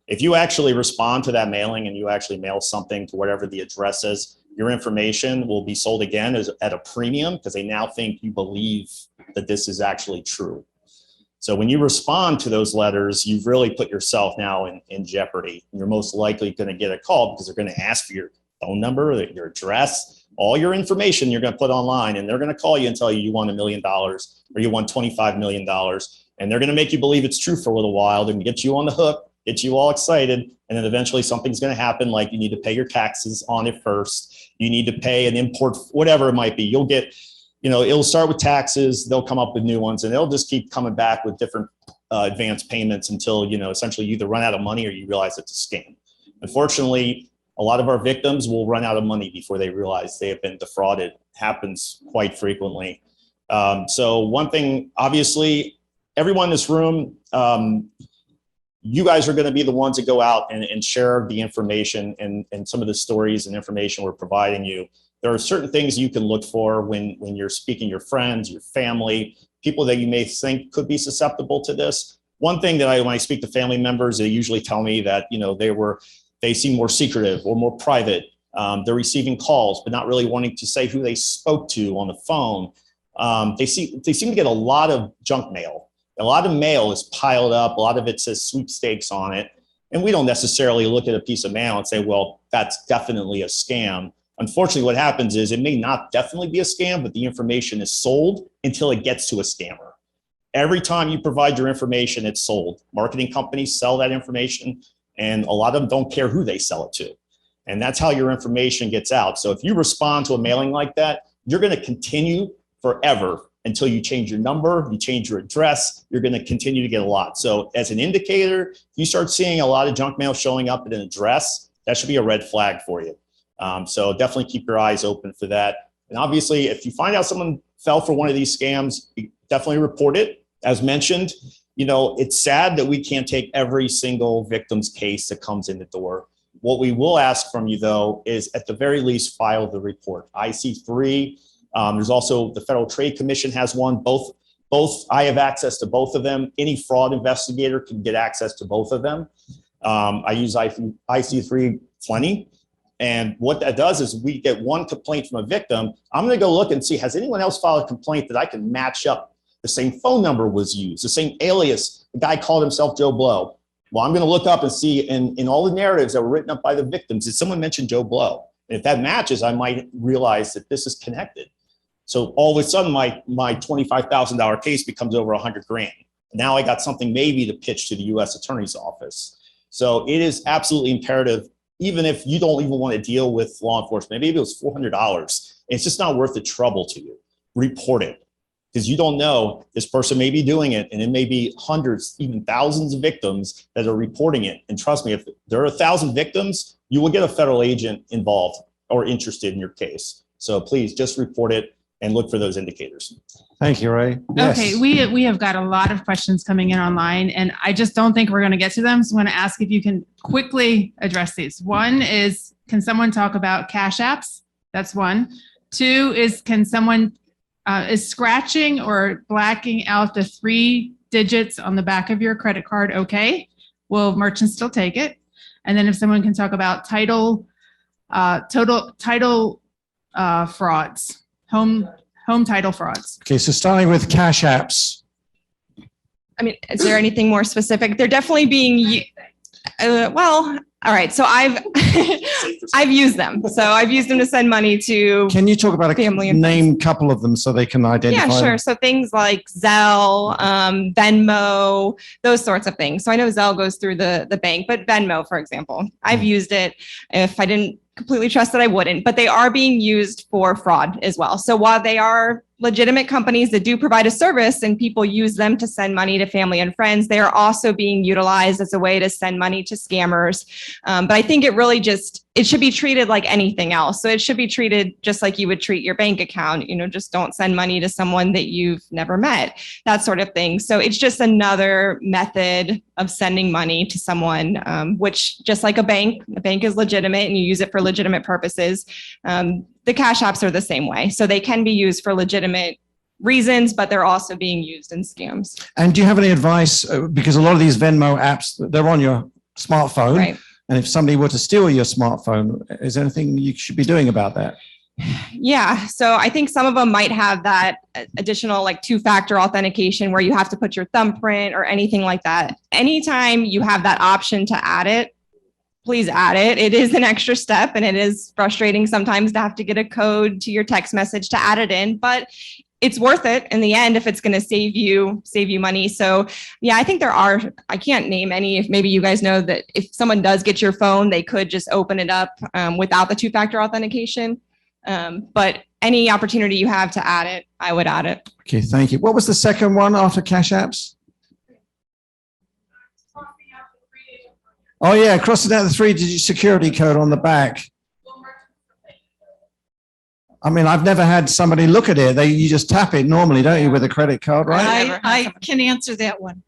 If you actually respond to that mailing and you actually mail something to whatever the address is, your information will be sold again at a premium because they now think you believe that this is actually true. So when you respond to those letters, you've really put yourself now in jeopardy. You're most likely going to get a call because they're going to ask for your phone number, your address, all your information you're going to put online, and they're going to call you and tell you you won $1 million or you won $25 million. And they're going to make you believe it's true for a little while. They're going to get you on the hook, get you all excited, and then eventually something's going to happen, like you need to pay your taxes on it first. You need to pay an import, whatever it might be. You'll get, it'll start with taxes. They'll come up with new ones, and they'll just keep coming back with different advance payments until, essentially you either run out of money or you realize it's a scam. Unfortunately, a lot of our victims will run out of money before they realize they have been defrauded. It happens quite frequently. So one thing, obviously, everyone in this room, you guys are going to be the ones that go out and share the information and some of the stories and information we're providing you. There are certain things you can look for when you're speaking to your friends, your family, people that you may think could be susceptible to this. One thing that when I speak to family members, they usually tell me that, they seem more secretive or more private. They're receiving calls, but not really wanting to say who they spoke to on the phone. They seem to get a lot of junk mail. A lot of mail is piled up. A lot of it says sweepstakes on it. And we don't necessarily look at a piece of mail and say, well, that's definitely a scam. Unfortunately, what happens is it may not definitely be a scam, but the information is sold until it gets to a scammer. Every time you provide your information, it's sold. Marketing companies sell that information, and a lot of them don't care who they sell it to. And that's how your information gets out. So if you respond to a mailing like that, you're going to continue forever until you change your number, you change your address, you're going to continue to get a lot. So as an indicator, if you start seeing a lot of junk mail showing up at an address, that should be a red flag for you. So definitely keep your eyes open for that. And obviously, if you find out someone fell for one of these scams, definitely report it. As mentioned, it's sad that we can't take every single victim's case that comes in the door. What we will ask from you, though, is at the very least, file the report. IC3, there's also the Federal Trade Commission has one. Both I have access to both of them. Any fraud investigator can get access to both of them. I use IC3 plenty. And what that does is we get one complaint from a victim. I'm going to go look and see, has anyone else filed a complaint that I can match up? The same phone number was used, the same alias. The guy called himself Joe Blow. Well, I'm going to look up and see in all the narratives that were written up by the victims, did someone mention Joe Blow? And if that matches, I might realize that this is connected. So all of a sudden, my $25,000 case becomes over $100,000. Now I got something maybe to pitch to the U.S. Attorney's Office. So it is absolutely imperative, even if you don't even want to deal with law enforcement, maybe it was $400. It's just not worth the trouble to you. Report it. because you don't know, this person may be doing it, and it may be hundreds, even thousands of victims that are reporting it. And trust me, if there are 1,000 victims, you will get a federal agent involved or interested in your case. So please just report it and look for those indicators. Thank you, Ray. Okay, we have got a lot of questions coming in online, and I just don't think we're going to get to them. So I'm going to ask if you can quickly address these. One is, can someone talk about cash apps? That's one. Two is, can someone, is scratching or blacking out the 3 digits on the back of your credit card okay? Will merchants still take it? And then if someone can talk about title frauds, home title frauds. Okay, so starting with cash apps. I mean, is there anything more specific? They're definitely being, well, all right. So I've used them. So I've used them to send money to. Can you talk about family a and name couple of them so they can identify? Yeah, sure. them? So things like Zelle, Venmo, those sorts of things. So I know Zelle goes through the bank, but Venmo, for example, I've used it. If I didn't completely trust it, I wouldn't, but they are being used for fraud as well. So while they are legitimate companies that do provide a service and people use them to send money to family and friends, they are also being utilized as a way to send money to scammers. But I think it really it should be treated like anything else. So it should be treated just like you would treat your bank account, just don't send money to someone that you've never met, that sort of thing. So it's just another method of sending money to someone, which just like a bank is legitimate and you use it for legitimate purposes. The cash apps are the same way. So they can be used for legitimate reasons, but they're also being used in scams. And do you have any advice? Because a lot of these Venmo apps, they're on your smartphone. Right. And if somebody were to steal your smartphone, is there anything you should be doing about that? Yeah. So I think some of them might have that additional like 2-factor authentication where you have to put your thumbprint or anything like that. Anytime you have that option to add it, please add it. It is an extra step and it is frustrating sometimes to have to get a code to your text message to add it in, but it's worth it in the end if it's going to save you money. So yeah, I think I can't name any, if maybe you guys know that if someone does get your phone, they could just open it up without the 2-factor authentication. But any opportunity you have to add it, I would add it. Okay, thank you. What was the second one after cash apps? Oh yeah, crossing out the 3-digit security code on the back. I mean, I've never had somebody look at it. You just tap it normally, don't you, with a credit card, right? I can answer that one.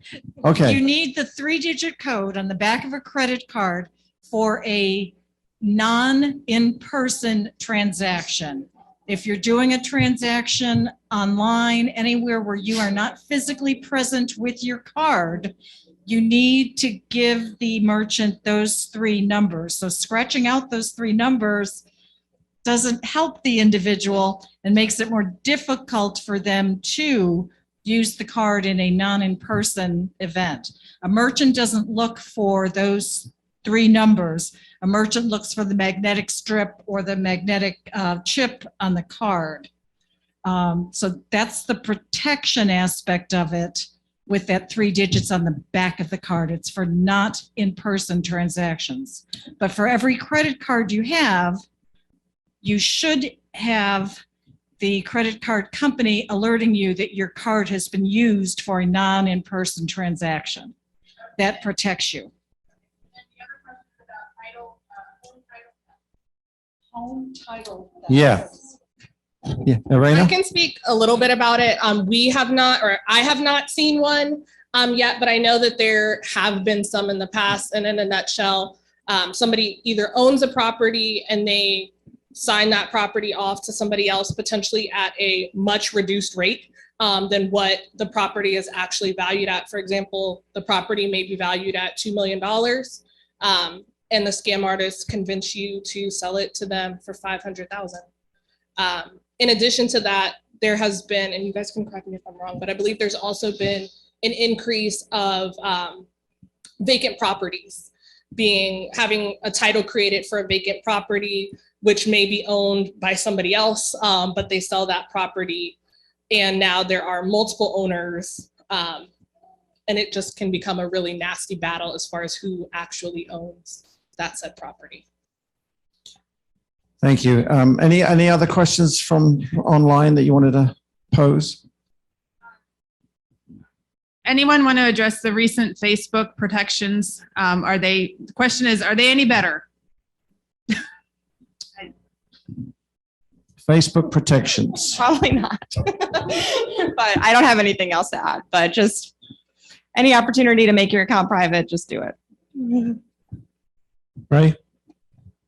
Okay. You need the 3-digit code on the back of a credit card for a non-in-person transaction. If you're doing a transaction online, anywhere where you are not physically present with your card, you need to give the merchant those 3 numbers. So scratching out those 3 numbers doesn't help the individual and makes it more difficult for them to use the card in a non-in-person event. A merchant doesn't look for those 3 numbers. A merchant looks for the magnetic strip or the magnetic chip on the card. So that's the protection aspect of it with that 3 digits on the back of the card. It's for not in-person transactions. But for every credit card you have, you should have the credit card company alerting you that your card has been used for a non-in-person transaction. That protects you. Home title. Yeah. Yeah, Eraina? I can speak a little bit about it. I have not seen one yet, but I know that there have been some in the past. And in a nutshell, somebody either owns a property and they sign that property off to somebody else, potentially at a much reduced rate than what the property is actually valued at. For example, the property may be valued at $2 million. And the scam artist convince you to sell it to them for $500,000. In addition to that, there has been, and you guys can correct me if I'm wrong, but I believe there's also been an increase of vacant properties having a title created for a vacant property, which may be owned by somebody else, but they sell that property and now there are multiple owners, and it just can become a really nasty battle as far as who actually owns that said property. Thank you. Any other questions from online that you wanted to pose? anyone want to address the recent Facebook protections? The question is, are they any better? Facebook protections. Probably not. But I don't have anything else to add, but just any opportunity to make your account private, just do it. Right?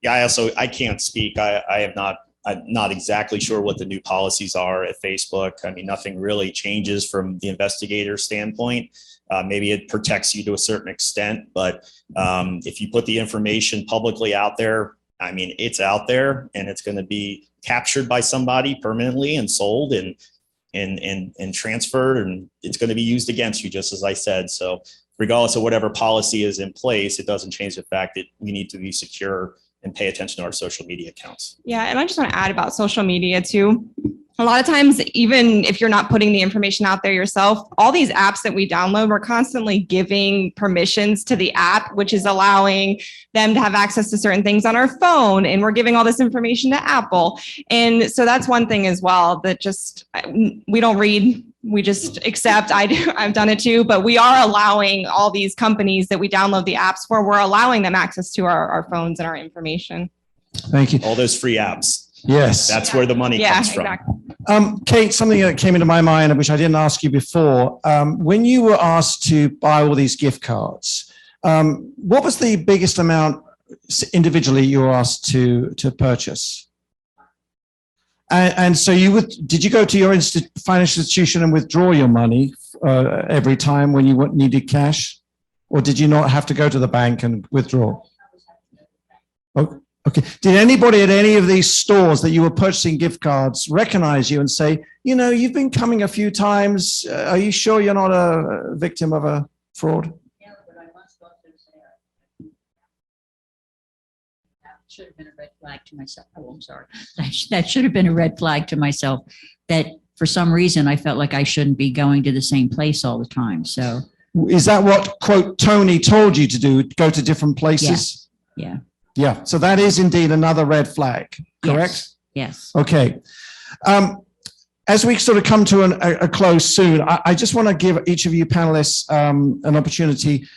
Yeah, I can't speak. I'm not exactly sure what the new policies are at Facebook. I mean, nothing really changes from the investigator standpoint. Maybe it protects you to a certain extent, but if you put the information publicly out there, I mean, it's out there and it's going to be captured by somebody permanently and sold and transferred, and it's going to be used against you, just as I said. So regardless of whatever policy is in place, it doesn't change the fact that we need to be secure and pay attention to our social media accounts. Yeah, and I just want to add about social media too. A lot of times, even if you're not putting the information out there yourself, all these apps that we download, we're constantly giving permissions to the app, which is allowing them to have access to certain things on our phone. And we're giving all this information to Apple. And so that's one thing as well that just, we don't read, we just accept. I've done it too, but we are allowing all these companies that we download the apps for, we're allowing them access to our phones and our information. Thank you. All those free apps. Yes. That's where the money comes from. Exactly. Kate, something that came into my mind, which I didn't ask you before, when you were asked to buy all these gift cards, what was the biggest amount individually you were asked to purchase? And so did you go to your financial institution and withdraw your money every time when you needed cash? Or did you not have to go to the bank and withdraw? Okay. Did anybody at any of these stores that you were purchasing gift cards recognize you and say, you know, you've been coming a few times. Are you sure you're not a victim of a fraud? Yeah, but I must also say that should have been a red flag to myself. Oh, I'm sorry. That should have been a red flag to myself that for some reason I felt like I shouldn't be going to the same place all the time. So is that what, quote, Tony told you to do, go to different places? Yeah. Yeah, so that is indeed another red flag, correct? Yes. Okay. As we sort of come to a close soon, I just want to give each of you panelists an opportunity.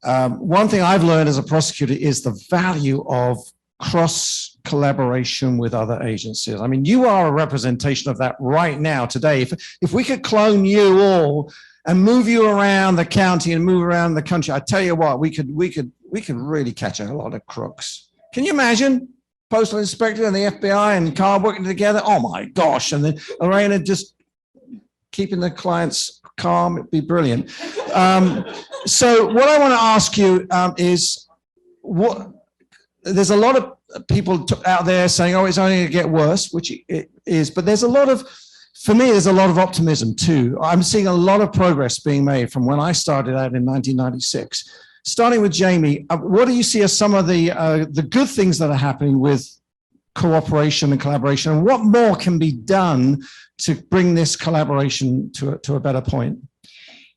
One thing I've learned as a prosecutor is the value of cross collaboration with other agencies. I mean, you are a representation of that right now today. If we could clone you all and move you around the county and move around the country, I tell you what, we could really catch a lot of crooks. Can you imagine Postal Inspector and the FBI and Carl working together? Oh my gosh. And then Eraina just keeping the clients calm. It'd be brilliant. So what I want to ask you is, there's a lot of people out there saying, oh, it's only going to get worse, which it is. But there's a lot of, for me, there's a lot of optimism too. I'm seeing a lot of progress being made from when I started out in 1996. Starting with Jamie, what do you see as some of the good things that are happening with cooperation and collaboration, and what more can be done to bring this collaboration to a better point?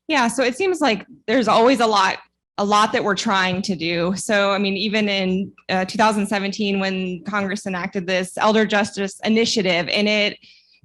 Yeah, so it seems like there's always a lot that we're trying to do. So, I mean, even in 2017, when Congress enacted this Elder Justice Initiative, and it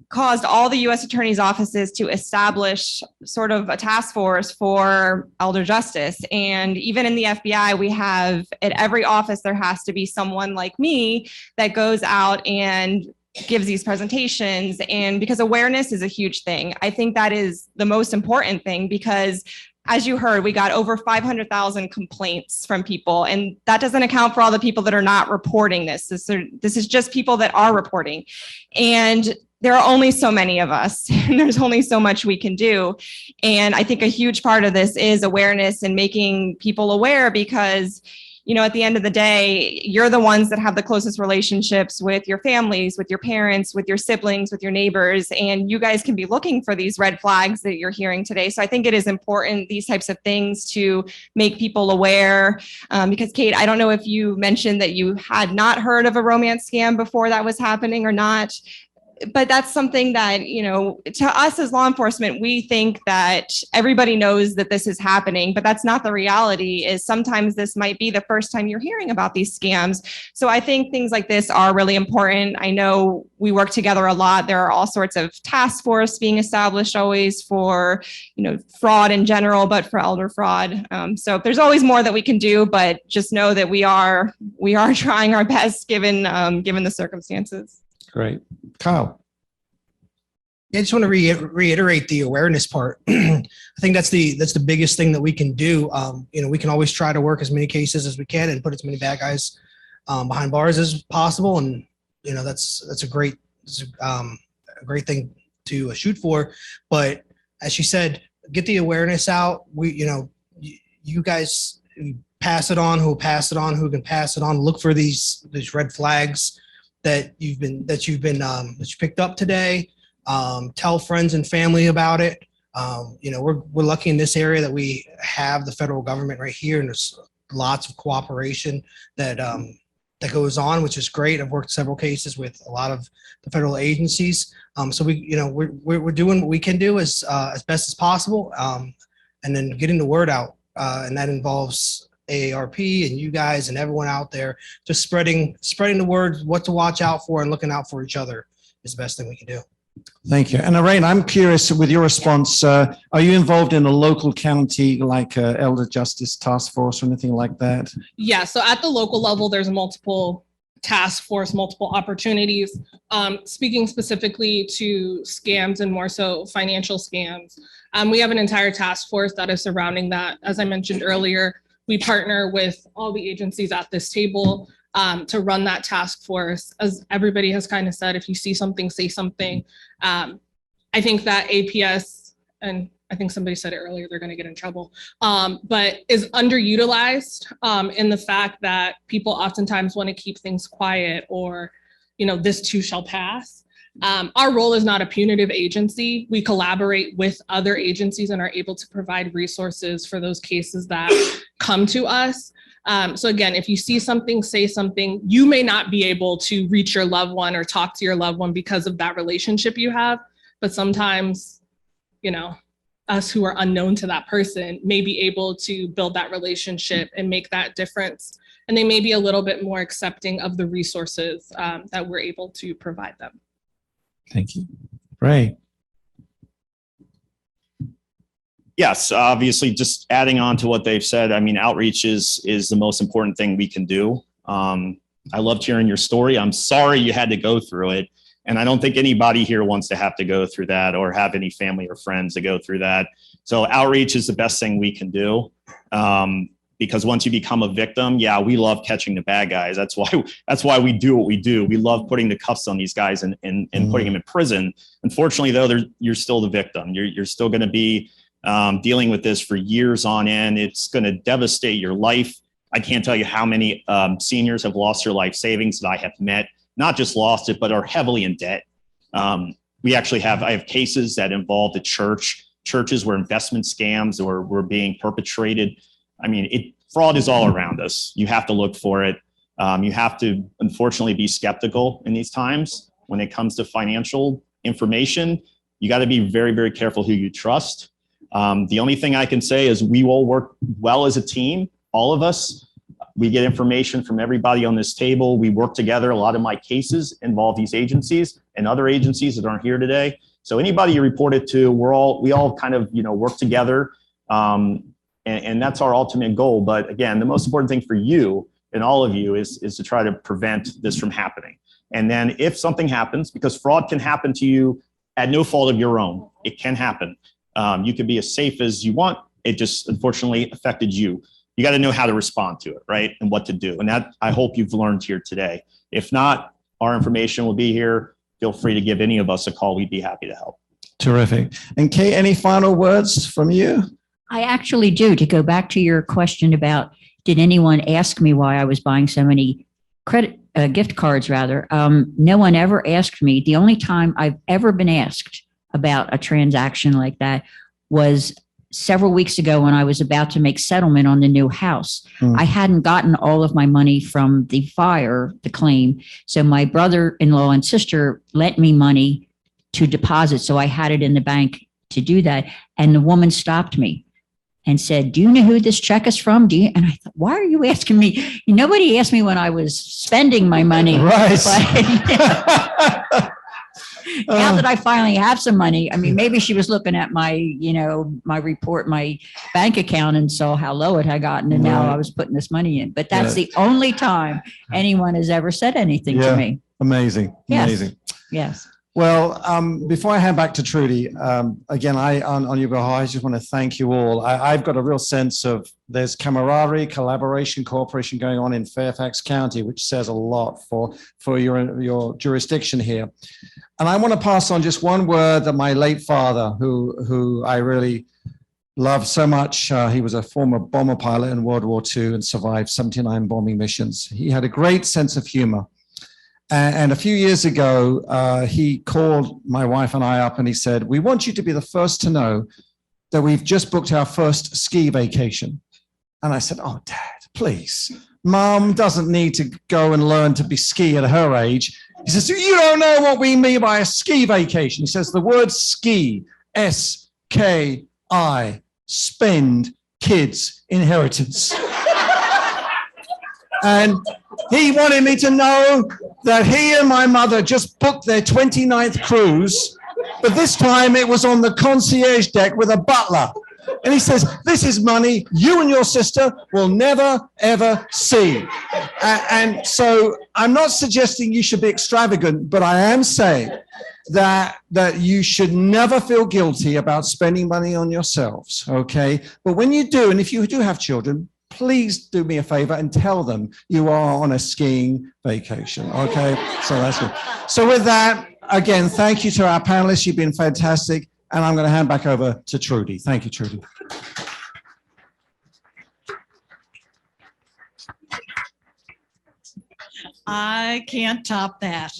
caused all the U.S. attorneys' offices to establish sort of a task force for elder justice. And even in the FBI, we have at every office, there has to be someone like me that goes out and gives these presentations. And because awareness is a huge thing, I think that is the most important thing, because as you heard, we got over 500,000 complaints from people, and that doesn't account for all the people that are not reporting this. This is just people that are reporting. And there are only so many of us, and there's only so much we can do. And I think a huge part of this is awareness and making people aware, because, you know, at the end of the day, you're the ones that have the closest relationships with your families, with your parents, with your siblings, with your neighbors, and you guys can be looking for these red flags that you're hearing today. So I think it is important, these types of things, to make people aware. Because Kate, I don't know if you mentioned that you had not heard of a romance scam before that was happening or not. but that's something that, to us as law enforcement, we think that everybody knows that this is happening, but that's not the reality. Is sometimes this might be the first time you're hearing about these scams. So I think things like this are really important. I know we work together a lot. There are all sorts of task force being established always for, fraud in general, but for elder fraud. So there's always more that we can do, but just know that we are trying our best given the circumstances. Great. Kyle. I just want to reiterate the awareness part. I think that's the biggest thing that we can do. We can always try to work as many cases as we can and put as many bad guys behind bars as possible. And that's a great thing to shoot for. But as she said, get the awareness out. You guys pass it on. Who pass it on? Who can pass it on? Look for these red flags that you picked up today. Tell friends and family about it. We're lucky in this area that we have the federal government right here, and there's lots of cooperation that goes on, which is great. I've worked several cases with a lot of the federal agencies. So we're doing what we can do as best as possible, and then getting the word out, and that involves AARP and you guys and everyone out there, just spreading the word, what to watch out for, and looking out for each other is the best thing we can do. Thank you. And Eraina, I'm curious with your response, are you involved in a local county like Elder Justice Task Force or anything like that? Yeah, so at the local level, there's multiple task force, multiple opportunities. Speaking specifically to scams and more so financial scams, we have an entire task force that is surrounding that. As I mentioned earlier, we partner with all the agencies at this table to run that task force. As everybody has kind of said, if you see something, say something. I think that APS, and I think somebody said it earlier, they're going to get in trouble, but is underutilized in the fact that people oftentimes want to keep things quiet, or, this too shall pass. Our role is not a punitive agency. We collaborate with other agencies and are able to provide resources for those cases that come to us. So again, if you see something, say something. You may not be able to reach your loved one or talk to your loved one because of that relationship you have, but sometimes, us who are unknown to that person may be able to build that relationship and make that difference. And they may be a little bit more accepting of the resources that we're able to provide them. Thank you. Ray. Yes, obviously, just adding on to what they've said, outreach is the most important thing we can do. I loved hearing your story. I'm sorry you had to go through it. And I don't think anybody here wants to have to go through that or have any family or friends to go through that. So outreach is the best thing we can do. Because once you become a victim, yeah, we love catching the bad guys. That's why we do what we do. We love putting the cuffs on these guys and putting them in prison. Unfortunately, though, you're still the victim. You're still going to be dealing with this for years on end. It's going to devastate your life. I can't tell you how many seniors have lost their life savings that I have met, not just lost it, but are heavily in debt. I have cases that involve the churches where investment scams were being perpetrated. Fraud is all around us. You have to look for it. You have to, unfortunately, be skeptical in these times when it comes to financial information. You got to be very, very careful who you trust. The only thing I can say is we all work well as a team, all of us. We get information from everybody on this table. We work together. A lot of my cases involve these agencies and other agencies that aren't here today. So anybody you report it to, we all kind of, work together. And that's our ultimate goal. But again, the most important thing for you and all of you is to try to prevent this from happening. And then if something happens, because fraud can happen to you at no fault of your own, it can happen. You can be as safe as you want. It just unfortunately affected you. You got to know how to respond to it, right? And what to do. And that I hope you've learned here today. If not, our information will be here. Feel free to give any of us a call. We'd be happy to help. Terrific. And Kate, any final words from you? I actually do. To go back to your question about, did anyone ask me why I was buying so many gift cards rather? No one ever asked me. The only time I've ever been asked about a transaction like that was several weeks ago when I was about to make settlement on the new house. I hadn't gotten all of my money from the fire, the claim. So my brother-in-law and sister lent me money to deposit. So I had it in the bank to do that. And the woman stopped me and said, "Do you know who this check is from? Do you?" And I thought, why are you asking me? Nobody asked me when I was spending my money. Right. But, now that I finally have some money, I mean, maybe she was looking at my, my report, my bank account and saw how low it had gotten. And now Right. I was putting this money in. But that's the only time anyone has ever said anything to me. Amazing. Yes. Amazing. Yes. Well, before I hand back to Trudy, again, on your behalf, I just want to thank you all. I've got a real sense of there's camaraderie, collaboration, cooperation going on in Fairfax County, which says a lot for your jurisdiction here. And I want to pass on just one word that my late father, who I really loved so much. He was a former bomber pilot in World War II and survived 79 bombing missions. He had a great sense of humor. And a few years ago, he called my wife and I up and he said, "We want you to be the first to know that we've just booked our first ski vacation." And I said, "Oh, Dad, please. Mom doesn't need to go and learn to be ski at her age." He says, "You don't know what we mean by a ski vacation." He says, "The word ski, S-K-I, spend, kids, inheritance." And he wanted me to know that he and my mother just booked their 29th cruise, but this time it was on the concierge deck with a butler. And he says, "This is money you and your sister will never, ever see." And so I'm not suggesting you should be extravagant, but I am saying that you should never feel guilty about spending money on yourselves, okay? But when you do, and if you do have children, please do me a favor and tell them you are on a skiing vacation, okay? So that's good. So with that, again, thank you to our panelists. You've been fantastic. And I'm going to hand back over to Trudy. Thank you, Trudy. I can't top that.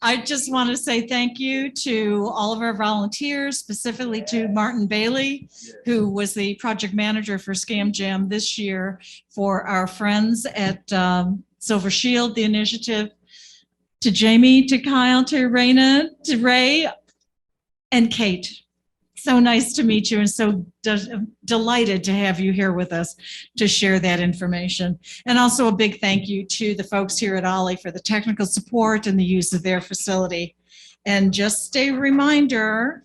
I just want to say thank you to all of our volunteers, specifically to Martin Bailey, who was the project manager for Scam Jam this year, for our friends at Silver Shield, the initiative, to Jamie, to Kyle, to Eraina, to Ray, and Kate. So nice to meet you and so delighted to have you here with us to share that information. And also a big thank you to the folks here at OLLI for the technical support and the use of their facility. And just a reminder,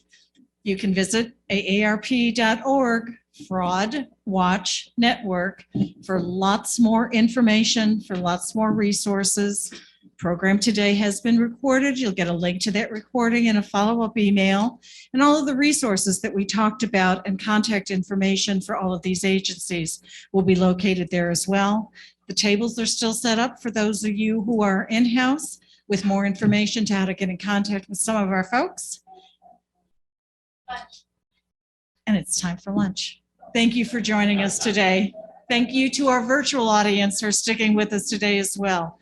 you can visit AARP.org, Fraud Watch Network, for lots more information, for lots more resources. Program today has been recorded. You'll get a link to that recording and a follow-up email, and all of the resources that we talked about and contact information for all of these agencies will be located there as well. The tables are still set up for those of you who are in-house with more information to how to get in contact with some of our folks. And it's time for lunch. Thank you for joining us today. Thank you to our virtual audience for sticking with us today as well.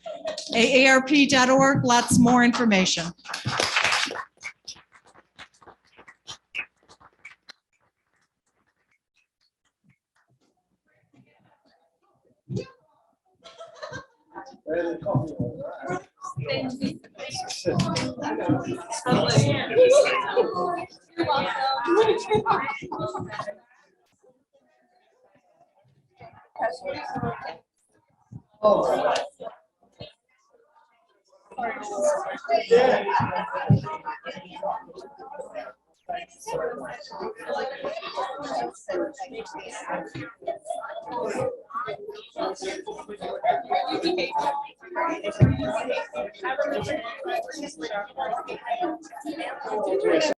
AARP.org, lots more information.